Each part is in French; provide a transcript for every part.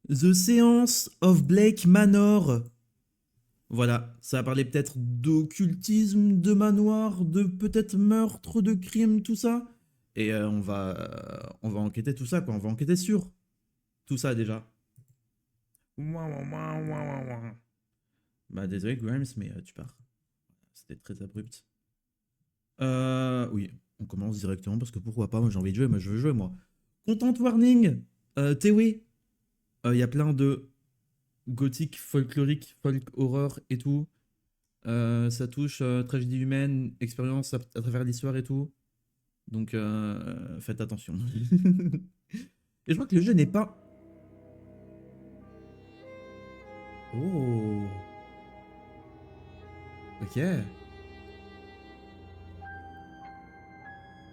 The Seance of Blake Manor. Voilà, ça va parler peut-être d'occultisme, de manoir, de peut-être meurtre, de crime, tout ça. Et on va enquêter tout ça, quoi. On va enquêter sur tout ça déjà. Bah désolé Grimes, mais tu pars. C'était très abrupt. Oui, on commence directement parce que pourquoi pas, moi j'ai envie de jouer, moi je veux jouer moi. Content warning, Tewe, il y a plein de gothique, folklorique, folk horror et tout. Ça touche tragédie humaine, expérience à travers l'histoire et tout. Donc faites attention. Et je crois que le jeu n'est pas... Oh. Ok.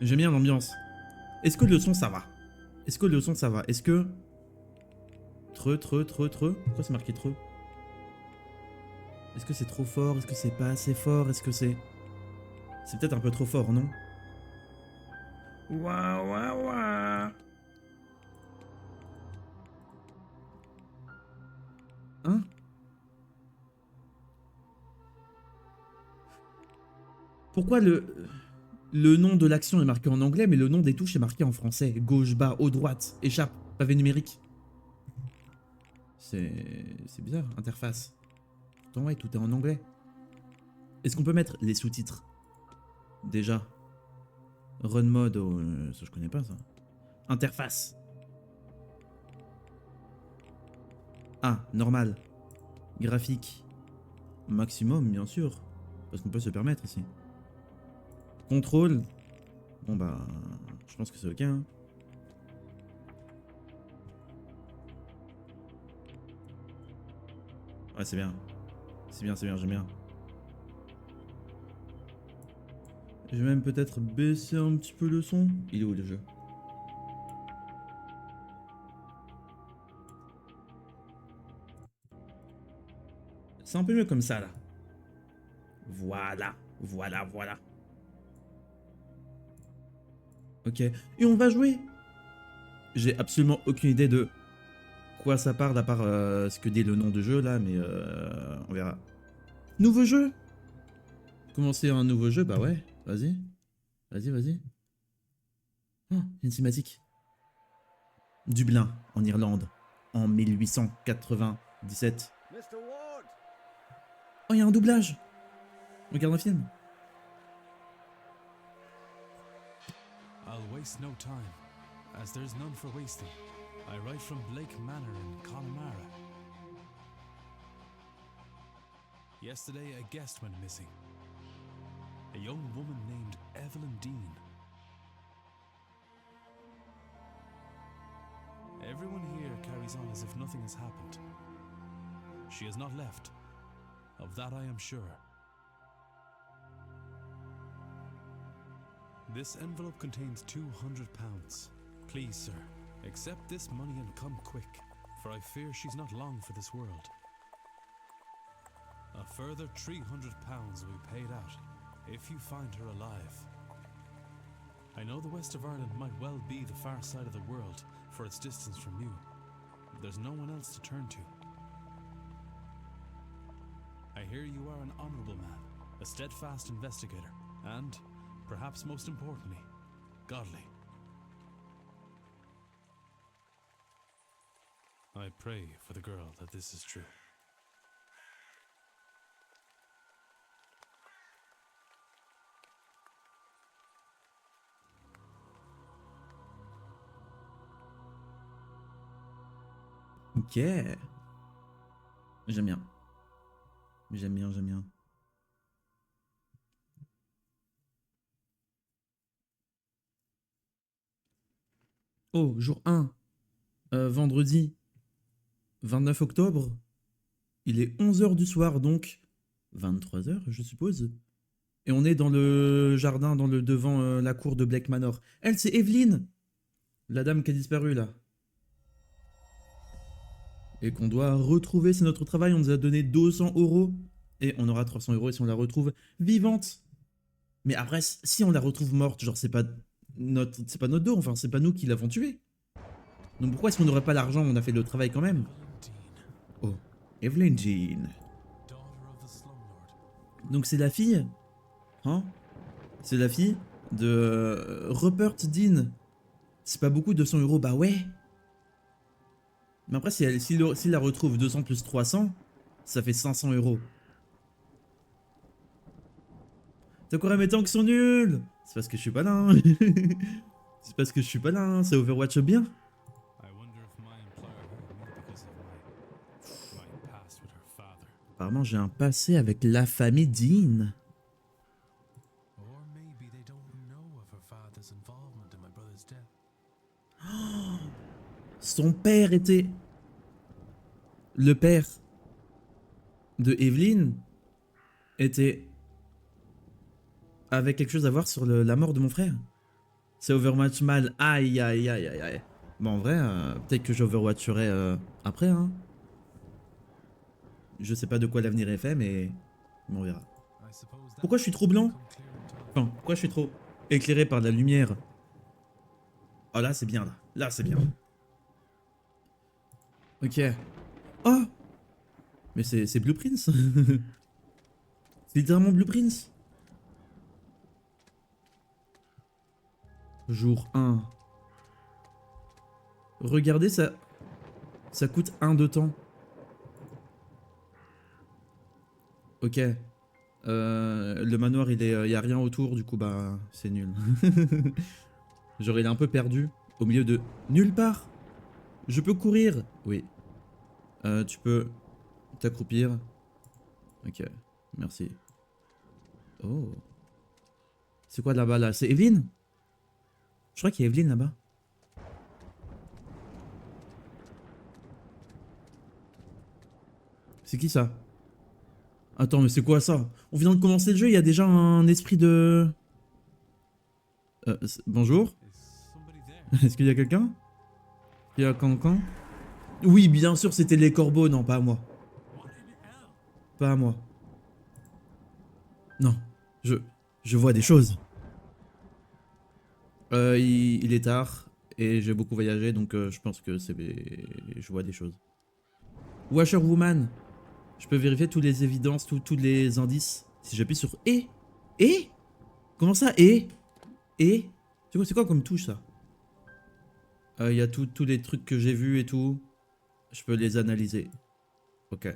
J'aime bien l'ambiance. Est-ce que le son ça va? Est-ce que le son ça va? Est-ce que... Treux. Pourquoi c'est marqué treux? Est-ce que c'est trop fort? Est-ce que c'est pas assez fort? Est-ce que c'est... C'est peut-être un peu trop fort, non? Ouah, ouah, ouah. Hein? Pourquoi le nom de l'action est marqué en anglais, mais le nom des touches est marqué en français? Gauche, bas, haut, droite, échappe, pavé numérique. C'est bizarre, interface. Pourtant, ouais, tout est en anglais. Est-ce qu'on peut mettre les sous-titres? Déjà. Run mode, oh, ça je connais pas ça. Interface. Ah, normal. Graphique. Maximum, bien sûr. Parce qu'on peut se permettre ici. Contrôle. Bon bah, je pense que c'est ok. Hein. Ouais, c'est bien. C'est bien, j'aime bien. Je vais même peut-être baisser un petit peu le son. Il est où le jeu? C'est un peu mieux comme ça là. Voilà. Ok. Et on va jouer. J'ai absolument aucune idée de quoi ça parle à part ce que dit le nom de jeu là, mais on verra. Nouveau jeu? Commencer un nouveau jeu? Bah ouais, vas-y. Vas-y. Oh, une cinématique. Dublin, en Irlande, en 1897. Oh, il y a un doublage. Regarde un film. I'll waste no time, as there's none for wasting. I write from Blake Manor in Connemara. Yesterday a guest went missing. A young woman named Evelyn Dean. Everyone here carries on as if nothing has happened. She has not left. Of that I am sure. This envelope contains £200. Please, sir, accept this money and come quick, for I fear she's not long for this world. A further £300 will be paid out if you find her alive. I know the west of Ireland might well be the far side of the world for its distance from you. There's no one else to turn to. I hear you are an honourable man, a steadfast investigator, and, perhaps most importantly, godly. I pray for the girl that this is true. Ok. J'aime bien. J'aime bien. Oh, jour 1. Vendredi 29 octobre. Il est 11h du soir, donc 23h, je suppose. Et on est dans le jardin, devant la cour de Blake Manor. Elle, c'est Evelyn, la dame qui a disparu là. Et qu'on doit retrouver, c'est notre travail. On nous a donné 200 euros. Et on aura 300 euros si on la retrouve vivante. Mais après, si on la retrouve morte, genre c'est pas notre dos, enfin c'est pas nous qui l'avons tuée. Donc pourquoi est-ce qu'on n'aurait pas l'argent? On a fait le travail quand même. Oh, Evelyn Jean. daughter of the slumlord. Donc c'est la fille, hein? C'est la fille de Rupert Dean. C'est pas beaucoup, 200 euros, bah ouais. Mais après, s'il la retrouve 200 plus 300, ça fait 500 euros. T'as quoi à mes temps qui sont nuls? C'est parce que je suis pas là. Hein. C'est parce que je suis pas là, hein. C'est Overwatch bien. I wonder if my employer hired me because of my past with her father. Apparemment, j'ai un passé avec la famille Dean. Or maybe they don't know of her father's involvement in my brother's death. Son père était... Le père de Evelyn était... avec quelque chose à voir sur la mort de mon frère. C'est Overwatch mal. Aïe, aïe, aïe, aïe, aïe. Bon, en vrai, peut-être que j'Overwatcherai après, hein. Je sais pas de quoi l'avenir est fait, mais on verra. I suppose that Pourquoi je suis trop blanc? come clear in time. Enfin, pourquoi je suis trop éclairé par la lumière? Oh, là, c'est bien, là. Là, c'est bien. Ok. Oh! Mais c'est Blue Prince. C'est littéralement Blue Prince. Jour 1. Regardez, ça coûte 1 de temps. Ok. Le manoir, il y a rien autour, du coup, bah, c'est nul. Genre, il est un peu perdu, au milieu de nulle part. Je peux courir. Oui. Tu peux t'accroupir. Ok, merci. Oh. C'est quoi là-bas, là? C'est Evelyn? Je crois qu'il y a Evelyn là-bas. C'est qui ça? Attends, mais c'est quoi ça? On vient de commencer le jeu, il y a déjà un esprit de... bonjour? Is somebody there? Est-ce qu'il y a quelqu'un? Il y a Cancan? Oui, bien sûr, c'était les corbeaux. Non, pas à moi. What in hell? Pas à moi. Non, je, je vois des choses. Il est tard et j'ai beaucoup voyagé, donc je pense que je vois des choses. Washer Woman. Je peux vérifier toutes les évidences, tous les indices. Si j'appuie sur E. E? Comment ça, E? E? C'est quoi comme touche, ça? Il y a tous les trucs que j'ai vus et tout. Je peux les analyser. Ok.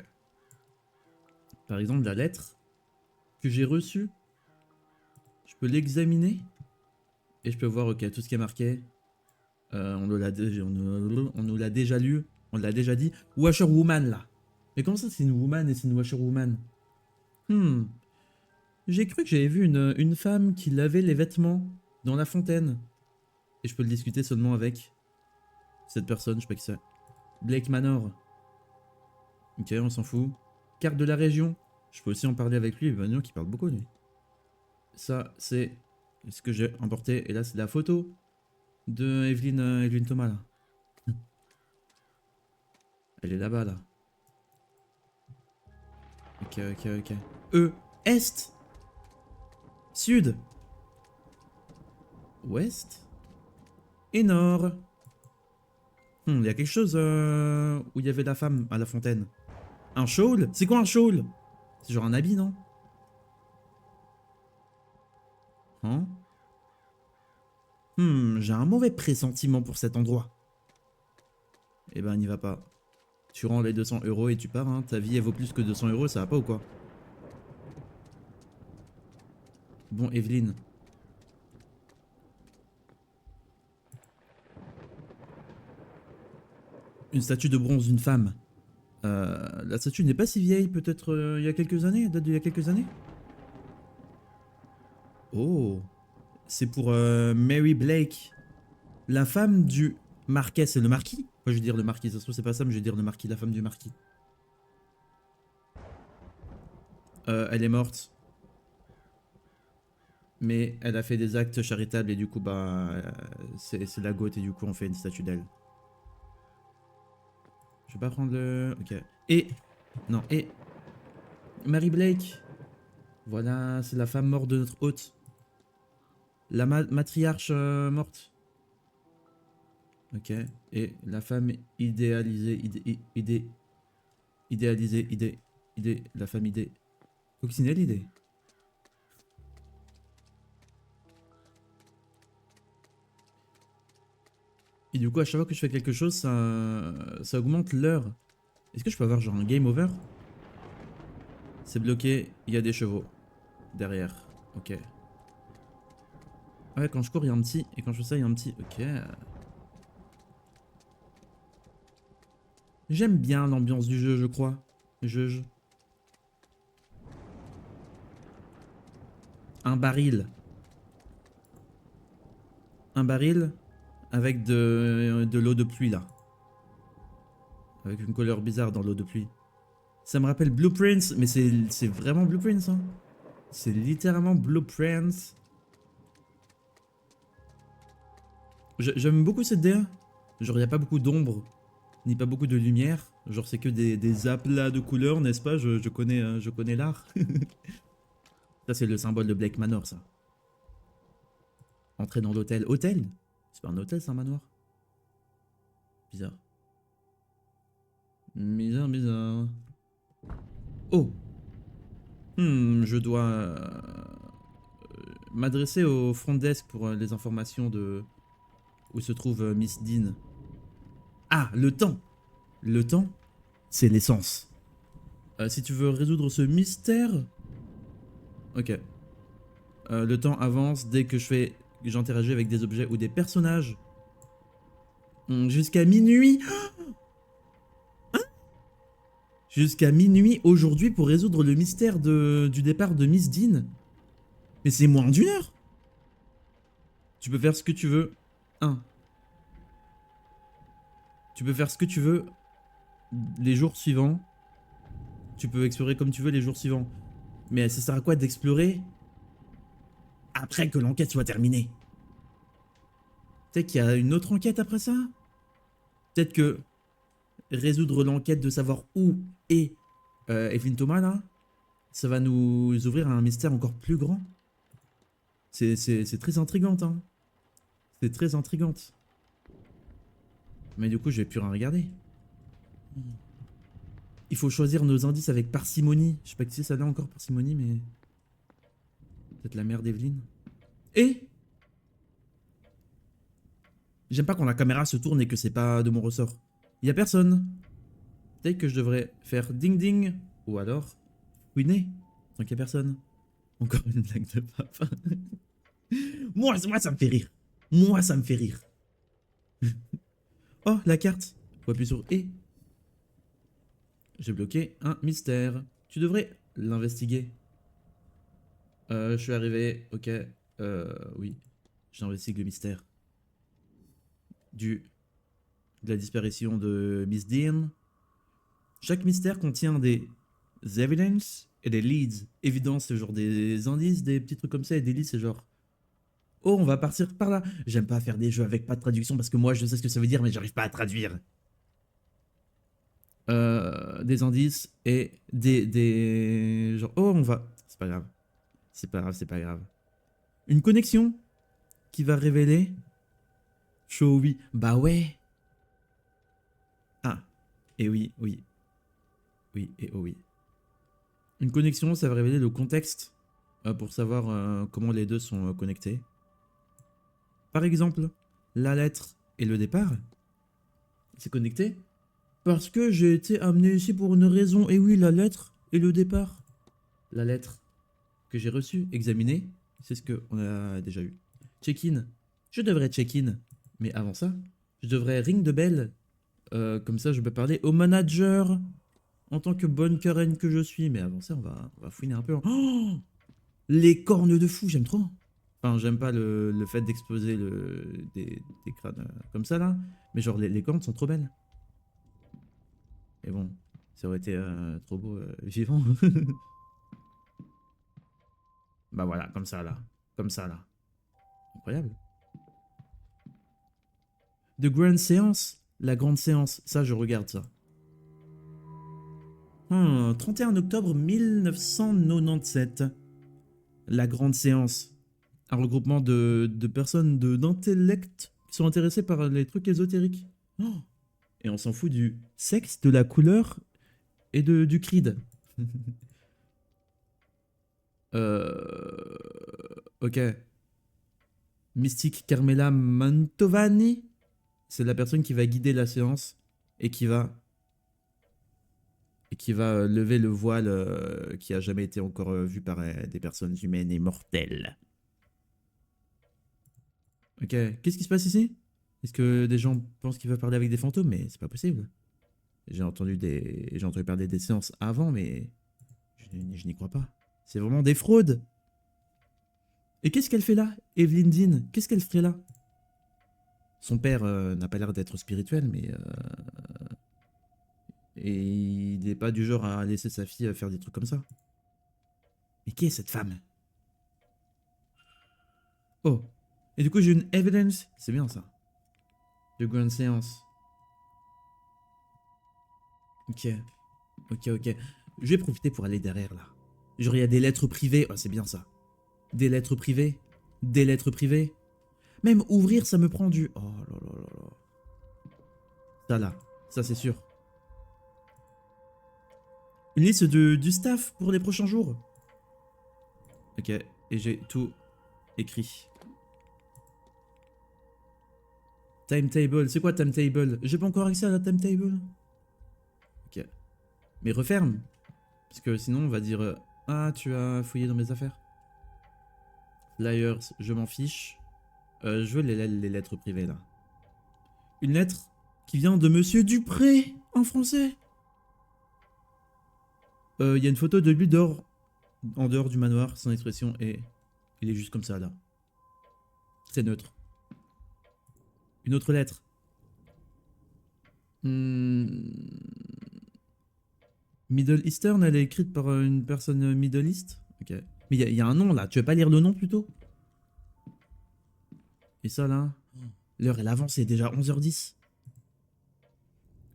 Par exemple, la lettre que j'ai reçue. Je peux l'examiner. Et je peux voir, ok, tout ce qui est marqué. On nous l'a déjà lu. On l'a déjà dit. Washer Woman, là. Mais comment ça, c'est une woman et c'est une Washer Woman? J'ai cru que j'avais vu une femme qui lavait les vêtements dans la fontaine. Et je peux le discuter seulement avec cette personne, je sais pas qui c'est. Blake Manor. Ok, on s'en fout. Carte de la région. Je peux aussi en parler avec lui, ben, qui parle beaucoup, lui. Ça, c'est ce que j'ai emporté. Et là, c'est la photo de Evelyn Thomas, là. Elle est là-bas, là. Ok, ok, ok. Est. Sud. Ouest. Et nord. Il y a quelque chose où il y avait la femme à la fontaine. Un shawl? C'est quoi un shawl? C'est genre un habit, non? Hein? J'ai un mauvais pressentiment pour cet endroit. Eh ben, n'y va pas. Tu rends les 200 euros et tu pars, hein. Ta vie, elle vaut plus que 200 euros, ça va pas ou quoi? Bon, Evelyn. Une statue de bronze d'une femme. La statue n'est pas si vieille, peut-être il y a quelques années, elle date d'il y a quelques années. Oh, c'est pour Mary Blake, la femme du marquis, c'est le marquis? Moi je vais dire le marquis, ça se trouve c'est pas ça, mais je vais dire le marquis, la femme du marquis. Elle est morte. Mais elle a fait des actes charitables et du coup, bah, c'est la goth et du coup on fait une statue d'elle. Je vais pas prendre le... Ok. Et... Non, et... Mary Blake. Voilà, c'est la femme morte de notre hôte. La matriarche morte. Ok. Et la femme idéalisée... Idéalisé, idée, la femme idée. Coccinelle idée. Et du coup, à chaque fois que je fais quelque chose, ça augmente l'heure. Est-ce que je peux avoir genre un game over? C'est bloqué, il y a des chevaux. Derrière, ok. Ouais, quand je cours, il y a un petit. Et quand je fais ça, il y a un petit. Ok. J'aime bien l'ambiance du jeu, je crois. Je. Un baril. Un baril avec de l'eau de pluie, là. Avec une couleur bizarre dans l'eau de pluie. Ça me rappelle Blueprints, mais c'est vraiment Blueprints, hein. C'est littéralement Blueprints. J'aime beaucoup cette DA. Genre, il n'y a pas beaucoup d'ombre, ni pas beaucoup de lumière. Genre, c'est que des aplats de couleurs, n'est-ce pas? Je connais l'art. Ça, c'est le symbole de Blake Manor, ça. Entrer dans l'hôtel. Hôtel? C'est pas un hôtel, c'est un manoir. Bizarre. Bizarre. Oh! Je dois m'adresser au front desk pour les informations de où se trouve Miss Dean. Ah, le temps! Le temps, c'est l'essence. Si tu veux résoudre ce mystère... Ok. Le temps avance dès que j'interagis avec des objets ou des personnages. Jusqu'à minuit. Jusqu'à minuit aujourd'hui pour résoudre le mystère du départ de Miss Dean. Mais c'est moins d'une heure. Tu peux faire ce que tu veux. Tu peux faire ce que tu veux les jours suivants. Tu peux explorer comme tu veux les jours suivants. Mais ça sert à quoi d'explorer après que l'enquête soit terminée? Peut-être qu'il y a une autre enquête après ça? Peut-être que résoudre l'enquête de savoir où est Evelyn Thomas, là, ça va nous ouvrir à un mystère encore plus grand. C'est très intriguante, hein. C'est très intriguante. Mais du coup, je vais plus rien regarder. Il faut choisir nos indices avec parcimonie. Je sais pas si ça là encore, parcimonie, mais... Peut-être la mère d'Evelyn. Et j'aime pas quand la caméra se tourne et que c'est pas de mon ressort. Il y a personne. Peut-être que je devrais faire ding ding. Ou alors, fouiner. Tant qu'il y a personne. Encore une blague de papa. moi, ça me fait rire. Moi, ça me fait rire. Oh, la carte. Faut appuyer sur E. J'ai bloqué un mystère. Tu devrais l'investiguer. Je suis arrivé. Ok. Oui. J'investigue le mystère. De la disparition de Miss Dean. Chaque mystère contient des evidence et des leads. Évidence, c'est genre des indices, des petits trucs comme ça. Et des leads, c'est genre... Oh, on va partir par là. J'aime pas faire des jeux avec pas de traduction parce que moi, je sais ce que ça veut dire, mais j'arrive pas à traduire. Des indices et des... Genre, oh, on va... C'est pas grave. C'est pas grave, c'est pas grave. Une connexion qui va révéler... Show oui. Bah ouais. Ah. Et oui, oui. Oui, et oh oui. Une connexion, ça va révéler le contexte pour savoir comment les deux sont connectés. Par exemple, la lettre et le départ, c'est connecté parce que j'ai été amené ici pour une raison. Et oui, la lettre et le départ. La lettre que j'ai reçue, examinée, c'est ce qu'on a déjà eu. Check-in. Je devrais check-in. Mais avant ça, je devrais ring de bell. Comme ça, je peux parler au manager en tant que bonne Karen que je suis. Mais avant ça, on va fouiner un peu. Oh, les cornes de fou, j'aime trop. Enfin, j'aime pas le fait d'exposer des crânes comme ça, là. Mais genre, les cornes sont trop belles. Et bon, ça aurait été trop beau vivant. Bah voilà, comme ça, là. Comme ça, là. Incroyable. The Grand Séance. La grande séance. Ça, je regarde ça. 31 octobre 1997. La grande séance. Un regroupement de personnes d'intellect qui sont intéressées par les trucs ésotériques. Oh, et on s'en fout du sexe, de la couleur Et du Creed. Ok. Mystique Carmela Mantovani. C'est la personne qui va guider la séance et qui va lever le voile qui a jamais été encore vu par des personnes humaines et mortelles. Ok, qu'est-ce qui se passe ici? Est-ce que des gens pensent qu'ils peuvent parler avec des fantômes? Mais c'est pas possible. J'ai entendu parler des séances avant, mais je n'y crois pas. C'est vraiment des fraudes. Et qu'est-ce qu'elle fait là, Evelyn Dean? Qu'est-ce qu'elle ferait là? Son père n'a pas l'air d'être spirituel, mais et il n'est pas du genre à laisser sa fille faire des trucs comme ça. Mais qui est cette femme? Oh. Et du coup, j'ai une evidence. C'est bien ça. De grande séance. Ok. Ok. Je vais profiter pour aller derrière là. Genre, il y a des lettres privées. Oh, c'est bien ça. Des lettres privées. Des lettres privées. Même ouvrir, ça me prend du. Oh là là là là. Ça là. Ça, c'est sûr. Une liste du staff pour les prochains jours. Ok. Et j'ai tout écrit. Timetable. C'est quoi timetable? J'ai pas encore accès à la timetable. Ok. Mais referme. Parce que sinon, on va dire ah, tu as fouillé dans mes affaires. Flyers, je m'en fiche. Je veux les lettres privées là. Une lettre qui vient de Monsieur Dupré en français. Il y a une photo de lui dehors, en dehors du manoir, sans expression, et il est juste comme ça là. C'est neutre. Une autre lettre. Middle Eastern, elle est écrite par une personne Middle East. Ok. Mais il y a un nom là, tu veux pas lire le nom plutôt? Et ça là, l'heure elle avance, c'est déjà 11h10.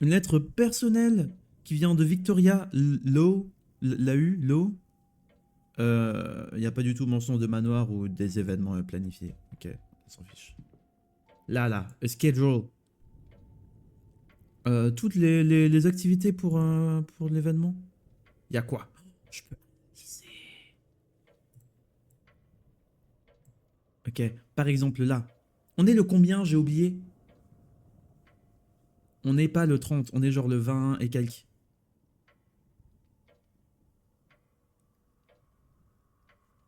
Une lettre personnelle qui vient de Victoria Lowe, Lowe. Il n'y a pas du tout mention de manoir ou des événements planifiés. Ok, on s'en fiche. Là, a schedule. Toutes les activités pour l'événement. Il y a quoi? Je peux utiliser. Ok, par exemple là. On est le combien, j'ai oublié? On n'est pas le 30, on est genre le 20 et quelques.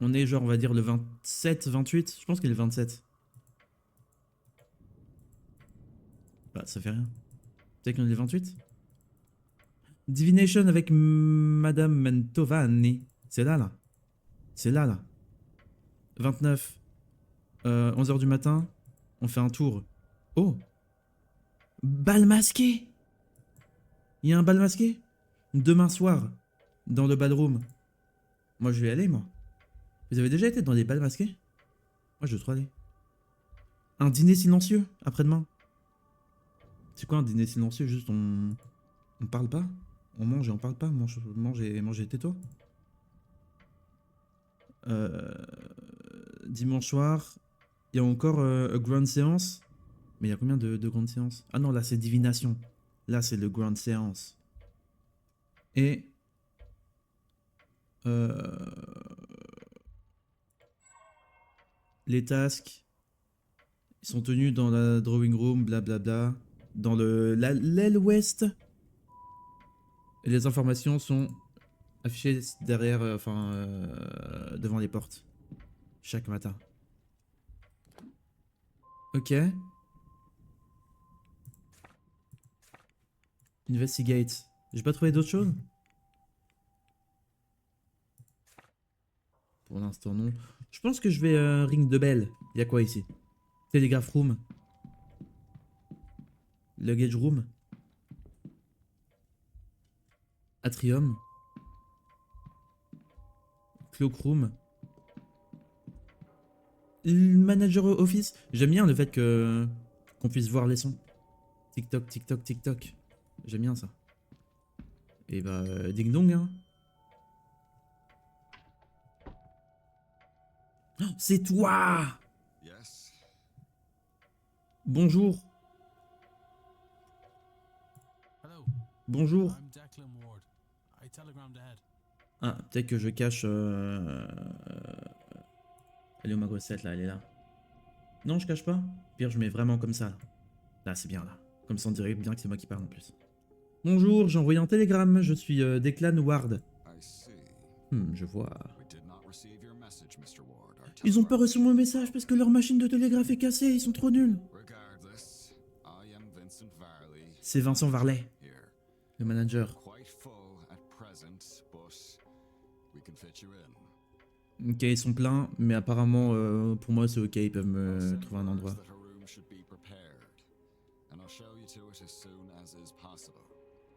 On est genre, on va dire le 27, 28. Je pense qu'il est le 27. Bah, ça fait rien. Peut-être qu'on est le 28. Divination avec Madame Mantovani. C'est là. C'est là. 29. 11h du matin. On fait un tour. Oh. Bal masqué. Il y a un bal masqué. Demain soir. Dans le ballroom. Moi, je vais y aller, moi. Vous avez déjà été dans des bals masqués? Moi, je veux trop aller. Un dîner silencieux, après-demain. C'est quoi un dîner silencieux? Juste on parle pas? On mange et on parle pas? Mange et tais-toi. Dimanche soir, il y a encore une grande séance. Mais il y a combien de grandes séances? Ah non, là c'est divination. Là c'est le grande séance. Et les tasks, ils sont tenus dans la drawing room, blablabla. Dans l'aile ouest. Et les informations sont affichées derrière, devant les portes. Chaque matin. Ok. Investigate. J'ai pas trouvé d'autres choses? Pour l'instant, non. Je pense que je vais ring de bell. Il y a quoi ici? Telegraph room. Luggage room. Atrium. Cloakroom. Manager office. J'aime bien le fait que qu'on puisse voir les sons. TikTok, TikTok, TikTok. J'aime bien ça. Et bah, ding dong, hein. Oh, c'est toi! Yes. Bonjour. Hello, Bonjour. I'm Declan Ward. I telegrammed ahead. Ah, peut-être que je cache... Elle est où ma gossette là? Elle est là. Non, je cache pas. Pire, je mets vraiment comme ça. Là, c'est bien là. Comme ça, on dirait bien que c'est moi qui parle en plus. Bonjour, j'ai envoyé un télégramme. Je suis Declan Ward. I see. Je vois. We did not receive your message, Mr. Ward. Our Ils ont pas telegraph- reçu mon message parce que leur machine de télégraphe est cassée. Ils sont trop nuls. Regardless, I am Vincent Varley. C'est Vincent Varley, Here. le manager. Quite full at present, but we can fit you in. Ok, ils sont pleins, mais apparemment, pour moi, c'est ok. Ils peuvent I'll me send trouver un word endroit. that a room should be prepared, and I'll show you to it as soon as is possible.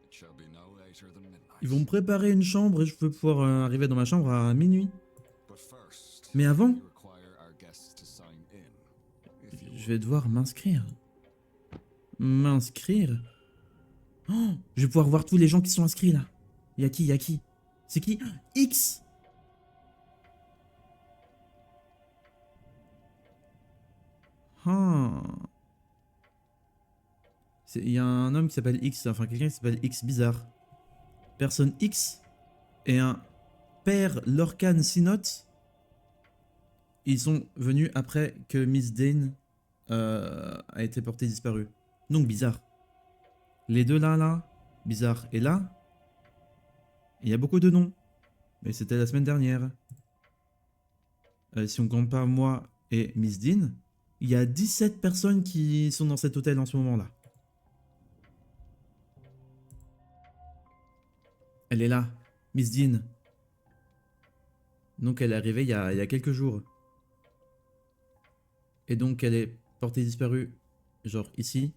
It shall be no later than midnight. Ils vont me préparer une chambre et je veux pouvoir arriver dans ma chambre à minuit. But first, Mais avant, we require our guests to sign in. If you je vais devoir m'inscrire. M'inscrire? Oh, je vais pouvoir voir tous les gens qui sont inscrits là. Y'a qui? Y'a qui? C'est qui? X! Ah. Il y a un homme qui s'appelle X, enfin quelqu'un qui s'appelle X bizarre. Personne X et un père Lorcan Sinot. Ils sont venus après que Miss Dane a été portée disparue. Donc bizarre. Les deux là, bizarre. Et là, il y a beaucoup de noms. Mais c'était la semaine dernière. Si on compte pas moi et Miss Dean, il y a 17 personnes qui sont dans cet hôtel en ce moment-là. Elle est là, Miss Dean. Donc elle est arrivée il y a quelques jours. Et donc elle est portée disparue, genre ici.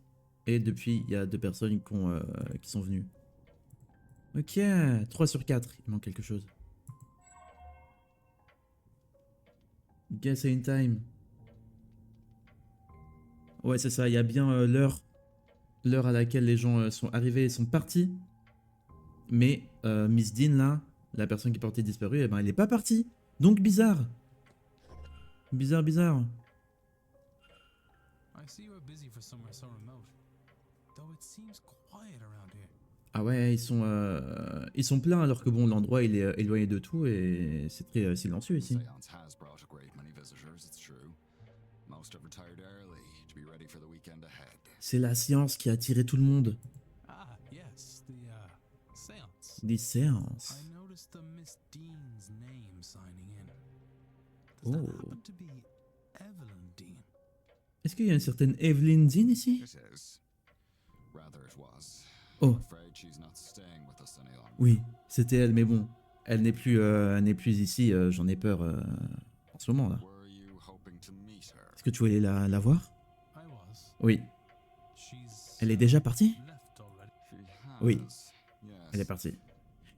Et depuis, il y a 2 personnes qui sont venues. Ok, 3 sur 4, il manque quelque chose. Guess in time. Ouais, c'est ça, il y a bien l'heure à laquelle les gens sont arrivés et sont partis. Mais Miss Dean, là, la personne qui portait disparue, eh ben, elle n'est pas partie. Donc bizarre. Bizarre, bizarre. I see you are busy for somewhere so remote, though it seems quiet around here. Ah ouais, ils sont pleins alors que bon, l'endroit il est éloigné de tout et c'est très silencieux The ici. seance has brought a great many visitors, it's true. Most have retired early to be ready for the weekend ahead. C'est la science qui a attiré tout le monde. Ah, yes, the seance. Des séances. I noticed the Miss Dean's name signing in. Does Oh. that happen to be Evelyn Dean? Est-ce qu'il y a une certaine Evelyn Dean ici? It is. Rather it was. Oh, I'm afraid she's not staying with us any longer. oui, c'était elle, mais bon, elle n'est plus ici, j'en ai peur en ce moment là. Were you hoping to meet her? Est-ce que tu voulais la voir? I was. Oui. She's Elle est déjà partie? left already. She has. Oui. Yes. Elle est partie.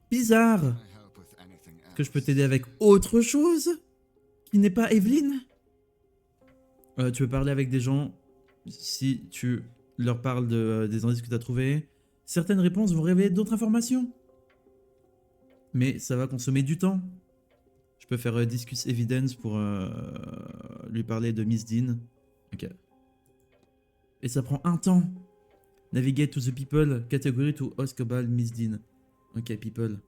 Bizarre! Can I help with anything Est-ce que je peux else? t'aider avec autre chose qui n'est pas Evelyn? Tu veux parler avec des gens si tu leur parles des indices que tu as trouvés. Certaines réponses vont révéler d'autres informations. Mais ça va consommer du temps. Je peux faire Discuss Evidence pour lui parler de Miss Dean. Ok. Et ça prend un temps. Navigate to the people, category to Oscobal Miss Dean. Ok, people.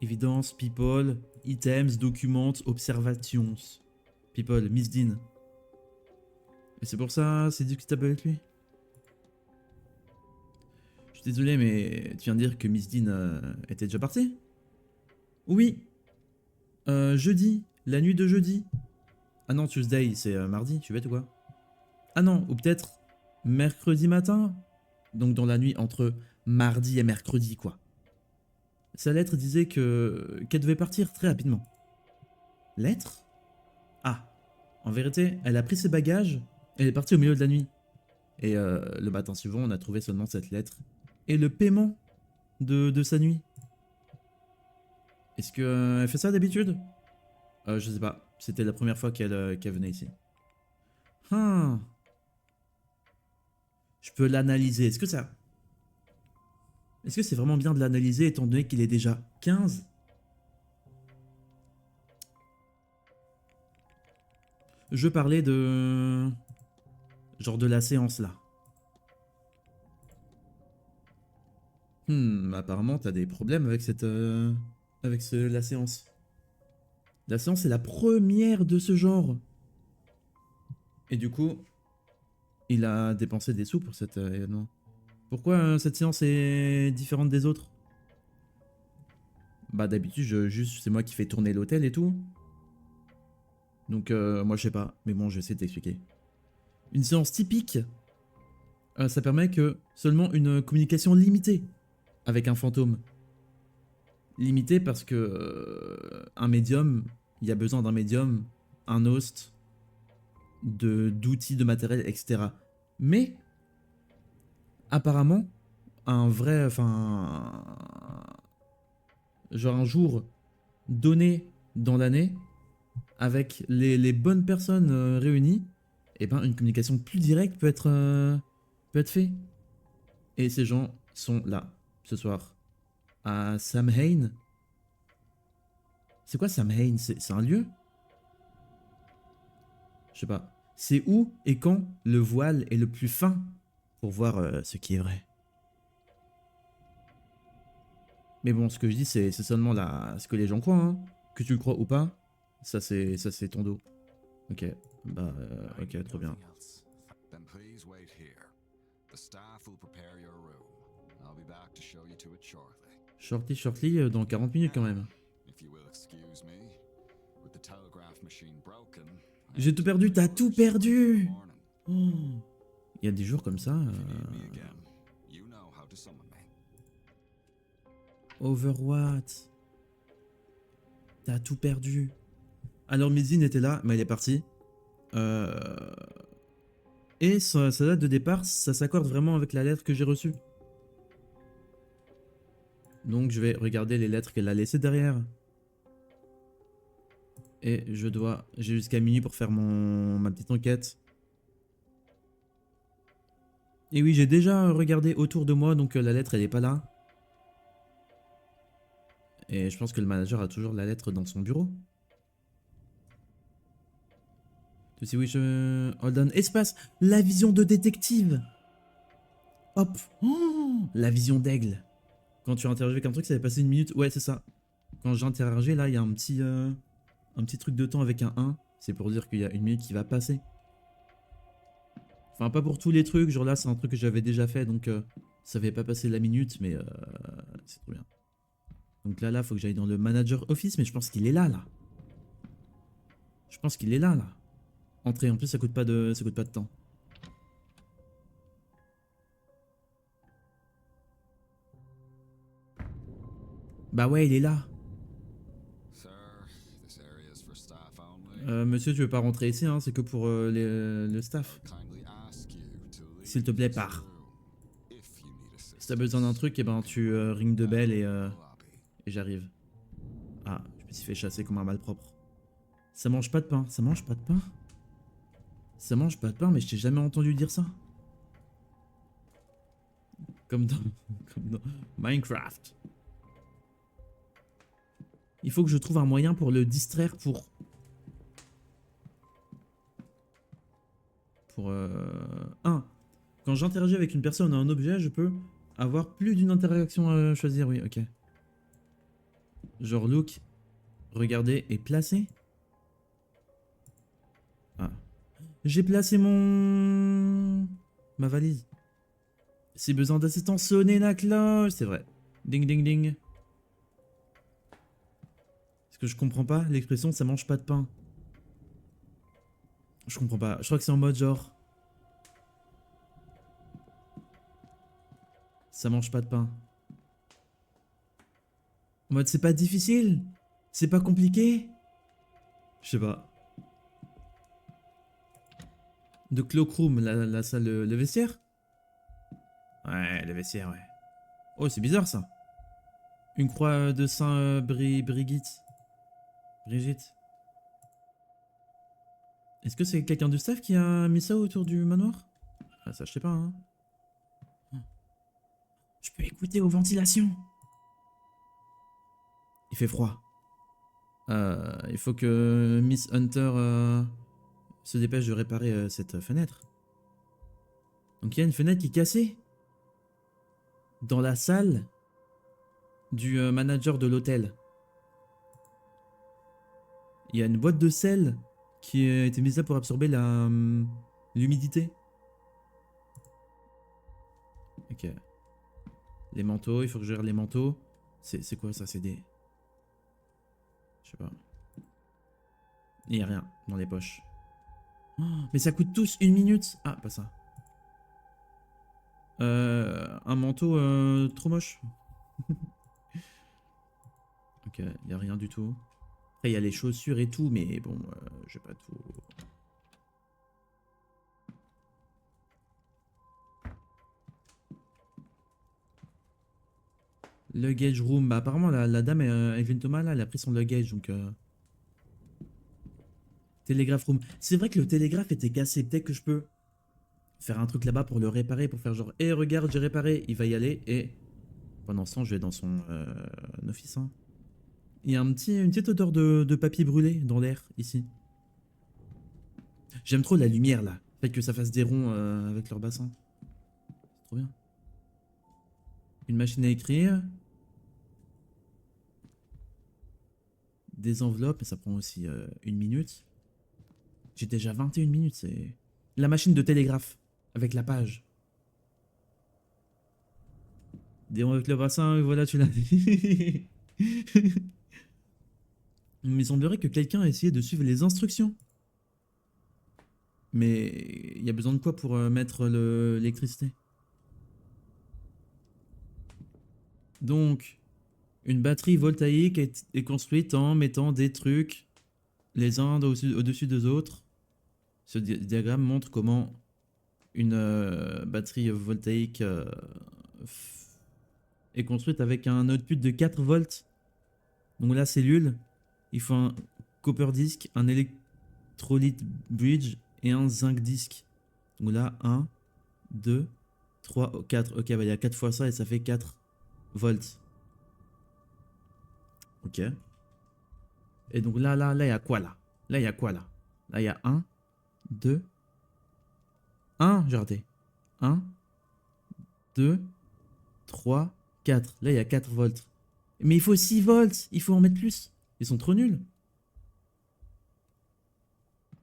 Évidence, people, items, documents, observations. People, Miss Dean. Et c'est pour ça, c'est discutable avec lui. Je suis désolé, mais tu viens de dire que Miss Dean était déjà partie? Oui. Jeudi, la nuit de jeudi. Ah non, Tuesday, c'est mardi, tu bête ou quoi? Ah non, ou peut-être mercredi matin. Donc dans la nuit entre mardi et mercredi, quoi. Sa lettre disait qu'elle devait partir très rapidement. Lettre? Ah. En vérité, elle a pris ses bagages, elle est partie au milieu de la nuit. Et le matin suivant, on a trouvé seulement cette lettre. Et le paiement de sa nuit. Est-ce qu'elle fait ça d'habitude? Je sais pas. C'était la première fois qu'elle venait ici. Ah. Je peux l'analyser. Est-ce que c'est vraiment bien de l'analyser étant donné qu'il est déjà 15? Je parlais de... genre de la séance là. Apparemment, t'as des problèmes avec la séance. La séance est la première de ce genre. Et du coup, il a dépensé des sous pour cet événement. Pourquoi cette séance est différente des autres? Bah d'habitude, juste c'est moi qui fais tourner l'hôtel et tout. Donc moi je sais pas, mais bon, je vais essayer de t'expliquer. Une séance typique, ça permet que seulement une communication limitée avec un fantôme. Limitée parce que un médium, il y a besoin d'un médium, un host, d'outils, de matériel, etc. Mais apparemment, un vrai, enfin, genre un jour donné dans l'année, avec les bonnes personnes réunies, et ben une communication plus directe peut être faite. Et ces gens sont là ce soir à Samhain. C'est quoi Samhain? C'est un lieu? Je sais pas. C'est où et quand le voile est le plus fin pour voir ce qui est vrai. Mais bon, ce que je dis, c'est seulement ce que les gens croient, hein. Que tu le crois ou pas, ça c'est ton dos. Ok, bah ok, trop bien. Nothing else. Then please wait here. The staff will prepare your room. I'll be back to show you to it shortly. Shortly, dans 40 minutes quand même. If you will excuse me, with the telegraph machine broken, J'ai tout perdu, t'as tout perdu! morning. Oh. Il y a des jours comme ça. If you need me again, you know how to summon me. Overwatch. T'as tout perdu. Alors Mizine était là, mais elle est partie. Et sa date de départ, ça s'accorde vraiment avec la lettre que j'ai reçue. Donc je vais regarder les lettres qu'elle a laissées derrière. Et j'ai jusqu'à minuit pour faire ma petite enquête. Et oui, j'ai déjà regardé autour de moi, donc la lettre elle est pas là. Et je pense que le manager a toujours la lettre dans son bureau. To see which hold on. Espace, la vision de détective. Hop. Oh, la vision d'aigle. Quand tu interagis avec un truc, ça va passer une minute. Ouais, c'est ça. Quand j'ai interagi, là, il y a un petit truc de temps avec un 1. C'est pour dire qu'il y a une minute qui va passer. Enfin, pas pour tous les trucs. Genre là, c'est un truc que j'avais déjà fait. Donc, ça va pas passer la minute. Mais c'est trop bien. Donc là, faut que j'aille dans le manager office. Mais je pense qu'il est là. Je pense qu'il est là. Entrer. En plus, ça coûte pas de temps. Bah ouais, il est là. Sir, this area is for staff only. Monsieur, tu veux pas rentrer ici, hein, c'est que pour le staff. Kindly ask you to leave S'il te plaît, this pars. room if you need Si t'as besoin d'un truc, et ben tu ring de bell et lobby. j'arrive. Ah, je me suis fait chasser comme un malpropre. Ça mange pas de pain, ça mange pas de pain. Ça mange pas de pain, mais je t'ai jamais entendu dire ça. Comme dans Minecraft. Il faut que je trouve un moyen pour le distraire pour... Quand j'interagis avec une personne ou un objet, je peux avoir plus d'une interaction à choisir, oui, ok. Genre look, regarder et placer. Ah. J'ai placé ma valise. Si besoin d'assistance, sonnez la cloche, c'est vrai. Ding ding ding. Ce que je comprends pas, l'expression ça mange pas de pain. Je comprends pas, je crois que c'est en mode genre... Ça mange pas de pain. En mode c'est pas difficile, c'est pas compliqué. Je sais pas. De cloakroom, la salle, le vestiaire. Ouais, le vestiaire, ouais. Oh, c'est bizarre ça. Une croix de Saint Brigitte. Brigitte. Est-ce que c'est quelqu'un du staff qui a mis ça autour du manoir? Ah, ça, je sais pas, hein. Je peux écouter aux ventilations. Il fait froid. Il faut que Miss Hunter se dépêche de réparer cette fenêtre. Donc il y a une fenêtre qui est cassée. Dans la salle du manager de l'hôtel. Il y a une boîte de sel qui a été mise là pour absorber l'humidité. Ok. Les manteaux, il faut que je gère les manteaux. C'est quoi ça? C'est des... Je sais pas. Il n'y a rien dans les poches. Oh, mais ça coûte tous 1 minute. Ah, pas ça. Un manteau trop moche. Ok, il n'y a rien du tout. Après, il y a les chaussures et tout, mais bon, j'ai pas tout. Luggage room. Bah, apparemment, la dame, Evelyn Thomas, là, elle a pris son luggage, donc... Télégraphe room. C'est vrai que le télégraphe était cassé. Peut-être que je peux faire un truc là-bas pour le réparer, pour faire genre, hé, regarde, j'ai réparé. Il va y aller et pendant ce temps, je vais dans son office. Hein. Il y a une petite odeur de papier brûlé dans l'air ici. J'aime trop la lumière là. Fait que ça fasse des ronds avec leur bassin. C'est trop bien. Une machine à écrire. Des enveloppes, mais ça prend aussi 1 minute. J'ai déjà 21 minutes, c'est... La machine de télégraphe, avec la page. Des ronds avec le bassin, et voilà, tu l'as dit. Il semblerait que quelqu'un a essayé de suivre les instructions. Mais il y a besoin de quoi pour mettre l'électricité? Donc, une batterie voltaïque est construite en mettant des trucs les uns au-dessus des autres. Ce diagramme montre comment une batterie voltaïque est construite avec un output de 4 volts. Donc la cellule, il faut un copper disk, un électrolyte bridge et un zinc disk. Donc là, 1, 2, 3, 4. Ok, bah il y a 4 fois ça et ça fait 4 volts. Ok. Et donc là, il y a quoi là? Là, il y a quoi là? Là, il y a 1, 2, 1, j'ai raté. 1, 2, 3, 4. Là, il y a 4 volts. Mais il faut 6 volts. Il faut en mettre plus. Ils sont trop nuls.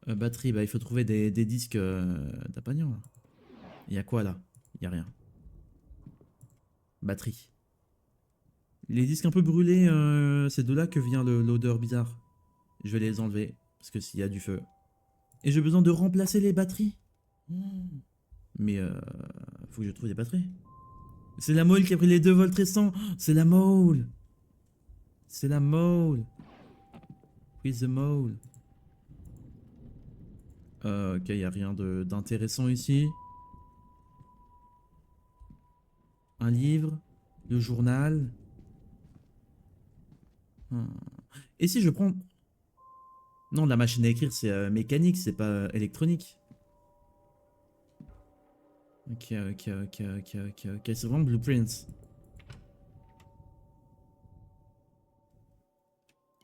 Batterie, bah il faut trouver des disques d'Apagnan. Il y a quoi là? Il y a rien. Batterie. Les disques un peu brûlés, c'est de là que vient l'odeur bizarre. Je vais les enlever. Parce que s'il y a du feu. Et j'ai besoin de remplacer les batteries. Mais faut que je trouve des batteries. C'est la mole qui a pris les 2 volts restants. C'est la mole. C'est la mole. With the mole. Ok, il n'y a rien d'intéressant ici. Un livre. Le journal. Et si je prends... Non, la machine à écrire, c'est mécanique, c'est pas électronique. Ok. C'est vraiment Blueprints.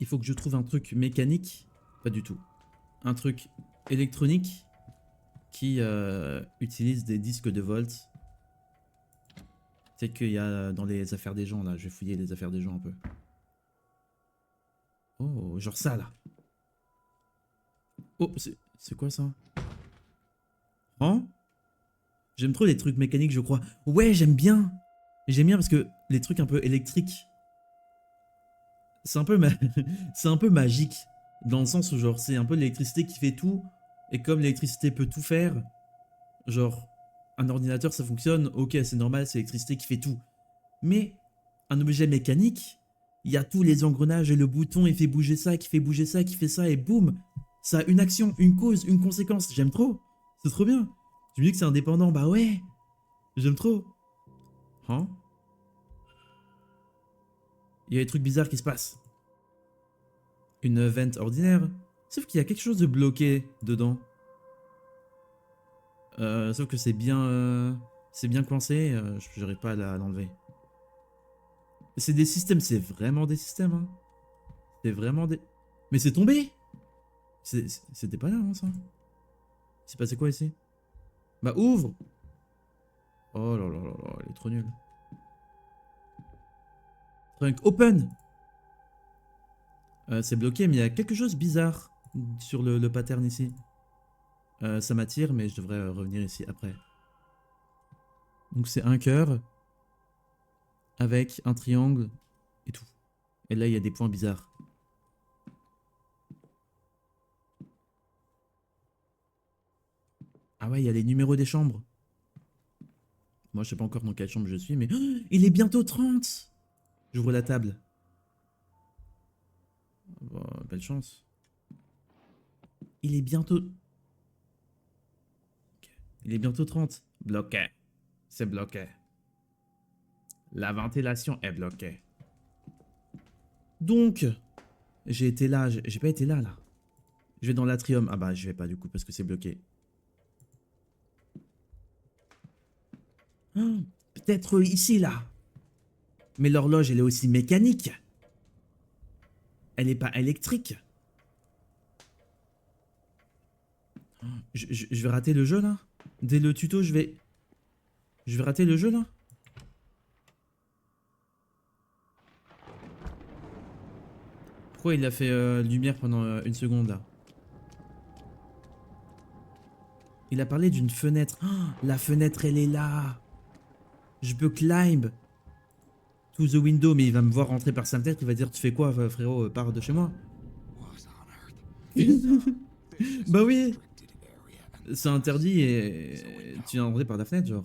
Il faut que je trouve un truc mécanique. Pas du tout. Un truc électronique qui utilise des disques de volt. Peut-être qu'il y a dans les affaires des gens là. Je vais fouiller les affaires des gens un peu. Oh, genre ça là. Oh, c'est quoi ça? Hein? J'aime trop les trucs mécaniques, je crois. Ouais, j'aime bien. J'aime bien parce que les trucs un peu électriques, c'est un peu, c'est un peu magique. Dans le sens où, genre, c'est un peu l'électricité qui fait tout. Et comme l'électricité peut tout faire, genre, un ordinateur ça fonctionne, ok, c'est normal, c'est l'électricité qui fait tout. Mais un objet mécanique, il y a tous les engrenages et le bouton, il fait bouger ça, qui fait bouger ça, qui fait ça, et boum, ça a une action, une cause, une conséquence. J'aime trop. C'est trop bien. Tu me dis que c'est indépendant, bah ouais. J'aime trop. Hein? Il y a des trucs bizarres qui se passent. Une vente ordinaire. Sauf qu'il y a quelque chose de bloqué dedans. Sauf que c'est bien coincé. Je n'arrive pas à l'enlever. C'est des systèmes, c'est vraiment des systèmes. Hein. C'est vraiment des... Mais c'est tombé. C'était pas là, hein, ça. Il s'est passé quoi ici? Bah ouvre. Oh là là là là, elle est trop nulle. Trunk open. C'est bloqué, mais il y a quelque chose de bizarre sur le pattern ici. Ça m'attire, mais je devrais revenir ici après. Donc c'est un cœur avec un triangle et tout. Et là, il y a des points bizarres. Ah ouais, il y a les numéros des chambres. Moi, je sais pas encore dans quelle chambre je suis, mais... Oh, il est bientôt 30. J'ouvre la table. Bon, belle chance. Il est bientôt... Il est bientôt 30. Bloqué. C'est bloqué. La ventilation est bloquée. Donc, j'ai été là. J'ai pas été là, là. Je vais dans l'atrium. Ah bah, je vais pas du coup parce que c'est bloqué. Oh, peut-être ici, là. Mais l'horloge, elle est aussi mécanique. Elle est pas électrique. Je vais rater le jeu, là. Dès le tuto, je vais rater le jeu, là. Pourquoi il a fait lumière pendant une seconde, là? Il a parlé d'une fenêtre. Oh, la fenêtre, elle est là. Je peux climb to the window, mais il va me voir rentrer par sa fenêtre. Il va dire, tu fais quoi, frérot? Pars de chez moi. Bah oui. C'est interdit et tu es rentré par la fenêtre, genre.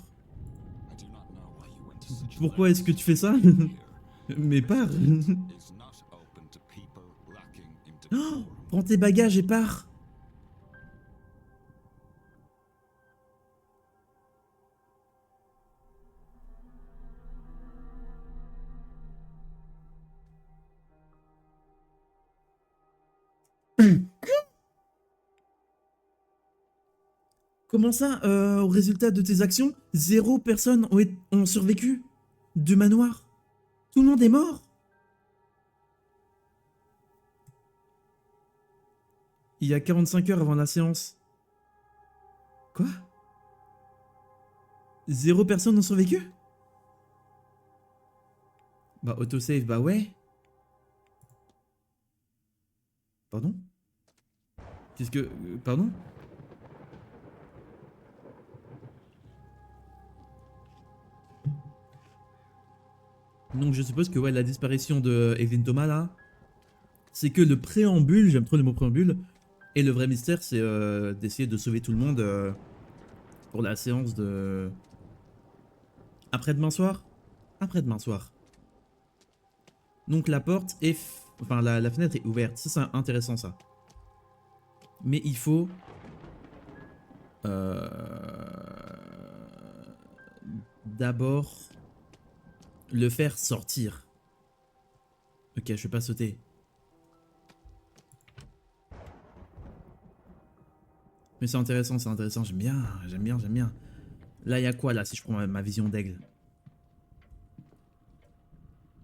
Pourquoi est-ce que tu fais ça? Mais pars. Oh, prends tes bagages et pars. Comment ça, au résultat de tes actions, 0 personnes ont survécu du manoir? Tout le monde est mort? Il y a 45 heures avant la séance. Quoi? 0 personnes ont survécu? Bah, autosave, bah ouais. Pardon? Qu'est-ce que... pardon? Donc je suppose que ouais, la disparition de Evelyn Thomas là, c'est que le préambule, j'aime trop le mot préambule, et le vrai mystère c'est d'essayer de sauver tout le monde pour la séance de... Après-demain soir? Après-demain soir. Donc la porte est... Enfin la fenêtre est ouverte, ça c'est intéressant ça. Mais il faut... D'abord... le faire sortir. Ok, je vais pas sauter. Mais c'est intéressant, j'aime bien, j'aime bien, j'aime bien. Là, il y a quoi, là, si je prends ma vision d'aigle?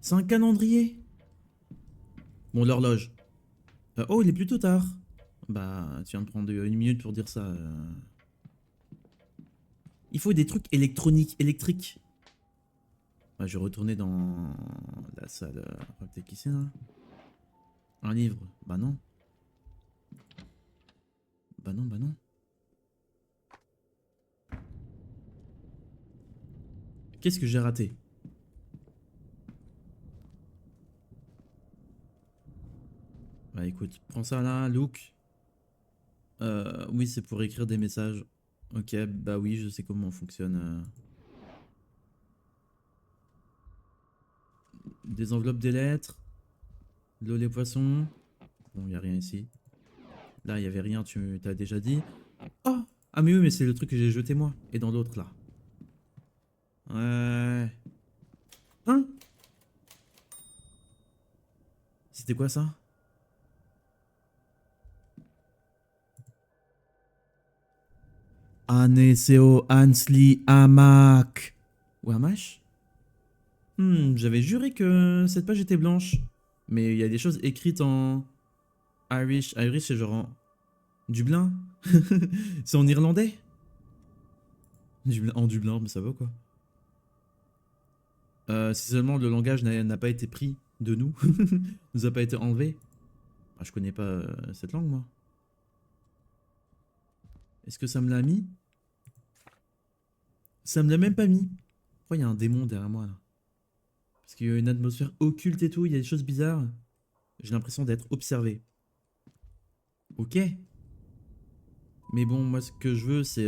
C'est un calendrier. Bon, l'horloge. Oh, il est plutôt tard. Bah, tu viens de prendre 1 minute pour dire ça. Il faut des trucs électroniques, électriques. Ouais, je vais retourner dans la salle. Peut-être qui c'est, là? Un livre. Bah non. Bah non, bah non. Qu'est-ce que j'ai raté? Bah écoute, prends ça là, Luke. Oui, c'est pour écrire des messages. Ok, bah oui, je sais comment fonctionne. Des enveloppes, des lettres. De l'eau, les poissons. Bon, y a rien ici. Là, y avait rien, tu t'as déjà dit. Oh! Ah mais oui, mais c'est le truc que j'ai jeté moi. Et dans l'autre là. Ouais. Hein? C'était quoi ça? Aneseo Hansli Hamak. Ou Hamash? J'avais juré que cette page était blanche. Mais il y a des choses écrites en Irish. Irish, c'est genre en Dublin. C'est en irlandais. En Dublin, mais ça va quoi. Si seulement le langage n'a pas été pris de nous, nous a pas été enlevé. Ah, je connais pas cette langue, moi. Est-ce que ça me l'a mis? Ça me l'a même pas mis. Pourquoi il y a un démon derrière moi, là? Parce qu'il y a une atmosphère occulte et tout, il y a des choses bizarres. J'ai l'impression d'être observé. Ok. Mais bon, moi, ce que je veux, c'est...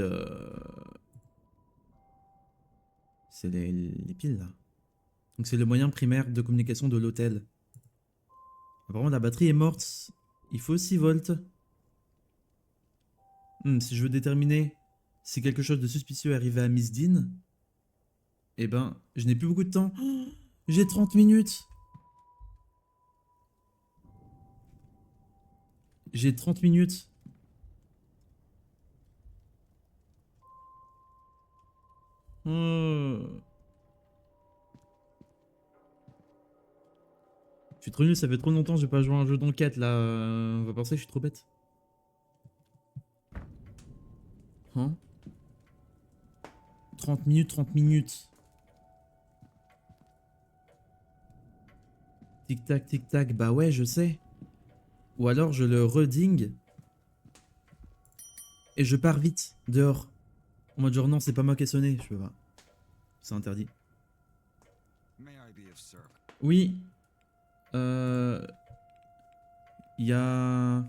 c'est les piles, là. Donc c'est le moyen primaire de communication de l'hôtel. Apparemment, la batterie est morte. Il faut 6 volts. Si je veux déterminer si quelque chose de suspicieux est arrivé à Miss Dean, eh ben, je n'ai plus beaucoup de temps. Oh, j'ai 30 minutes. J'ai 30 minutes. Oh. Je suis trop nul, ça fait trop longtemps que j'ai pas joué à un jeu d'enquête là. On va penser que je suis trop bête. Hein? 30 minutes, 30 minutes. Tic tac, tic tac. Bah ouais, je sais. Ou alors je le reding. Et je pars vite, dehors. En mode genre non, c'est pas moi qui ai sonné. Je peux pas. C'est interdit. May I be of service? Oui. Il y a...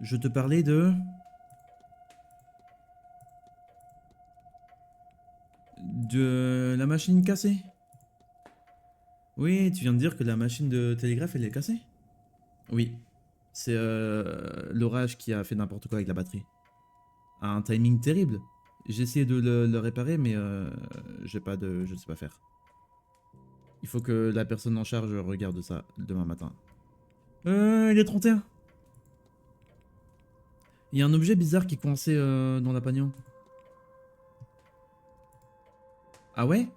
Je te parlais de la machine cassée. Oui, tu viens de dire que la machine de télégraphe, elle est cassée. Oui. C'est l'orage qui a fait n'importe quoi avec la batterie. À un timing terrible. J'ai essayé de le réparer, mais j'ai pas de... je ne sais pas faire. Il faut que la personne en charge regarde ça demain matin. Il est 31. Il y a un objet bizarre qui est coincé dans la pagnon. Ah ouais?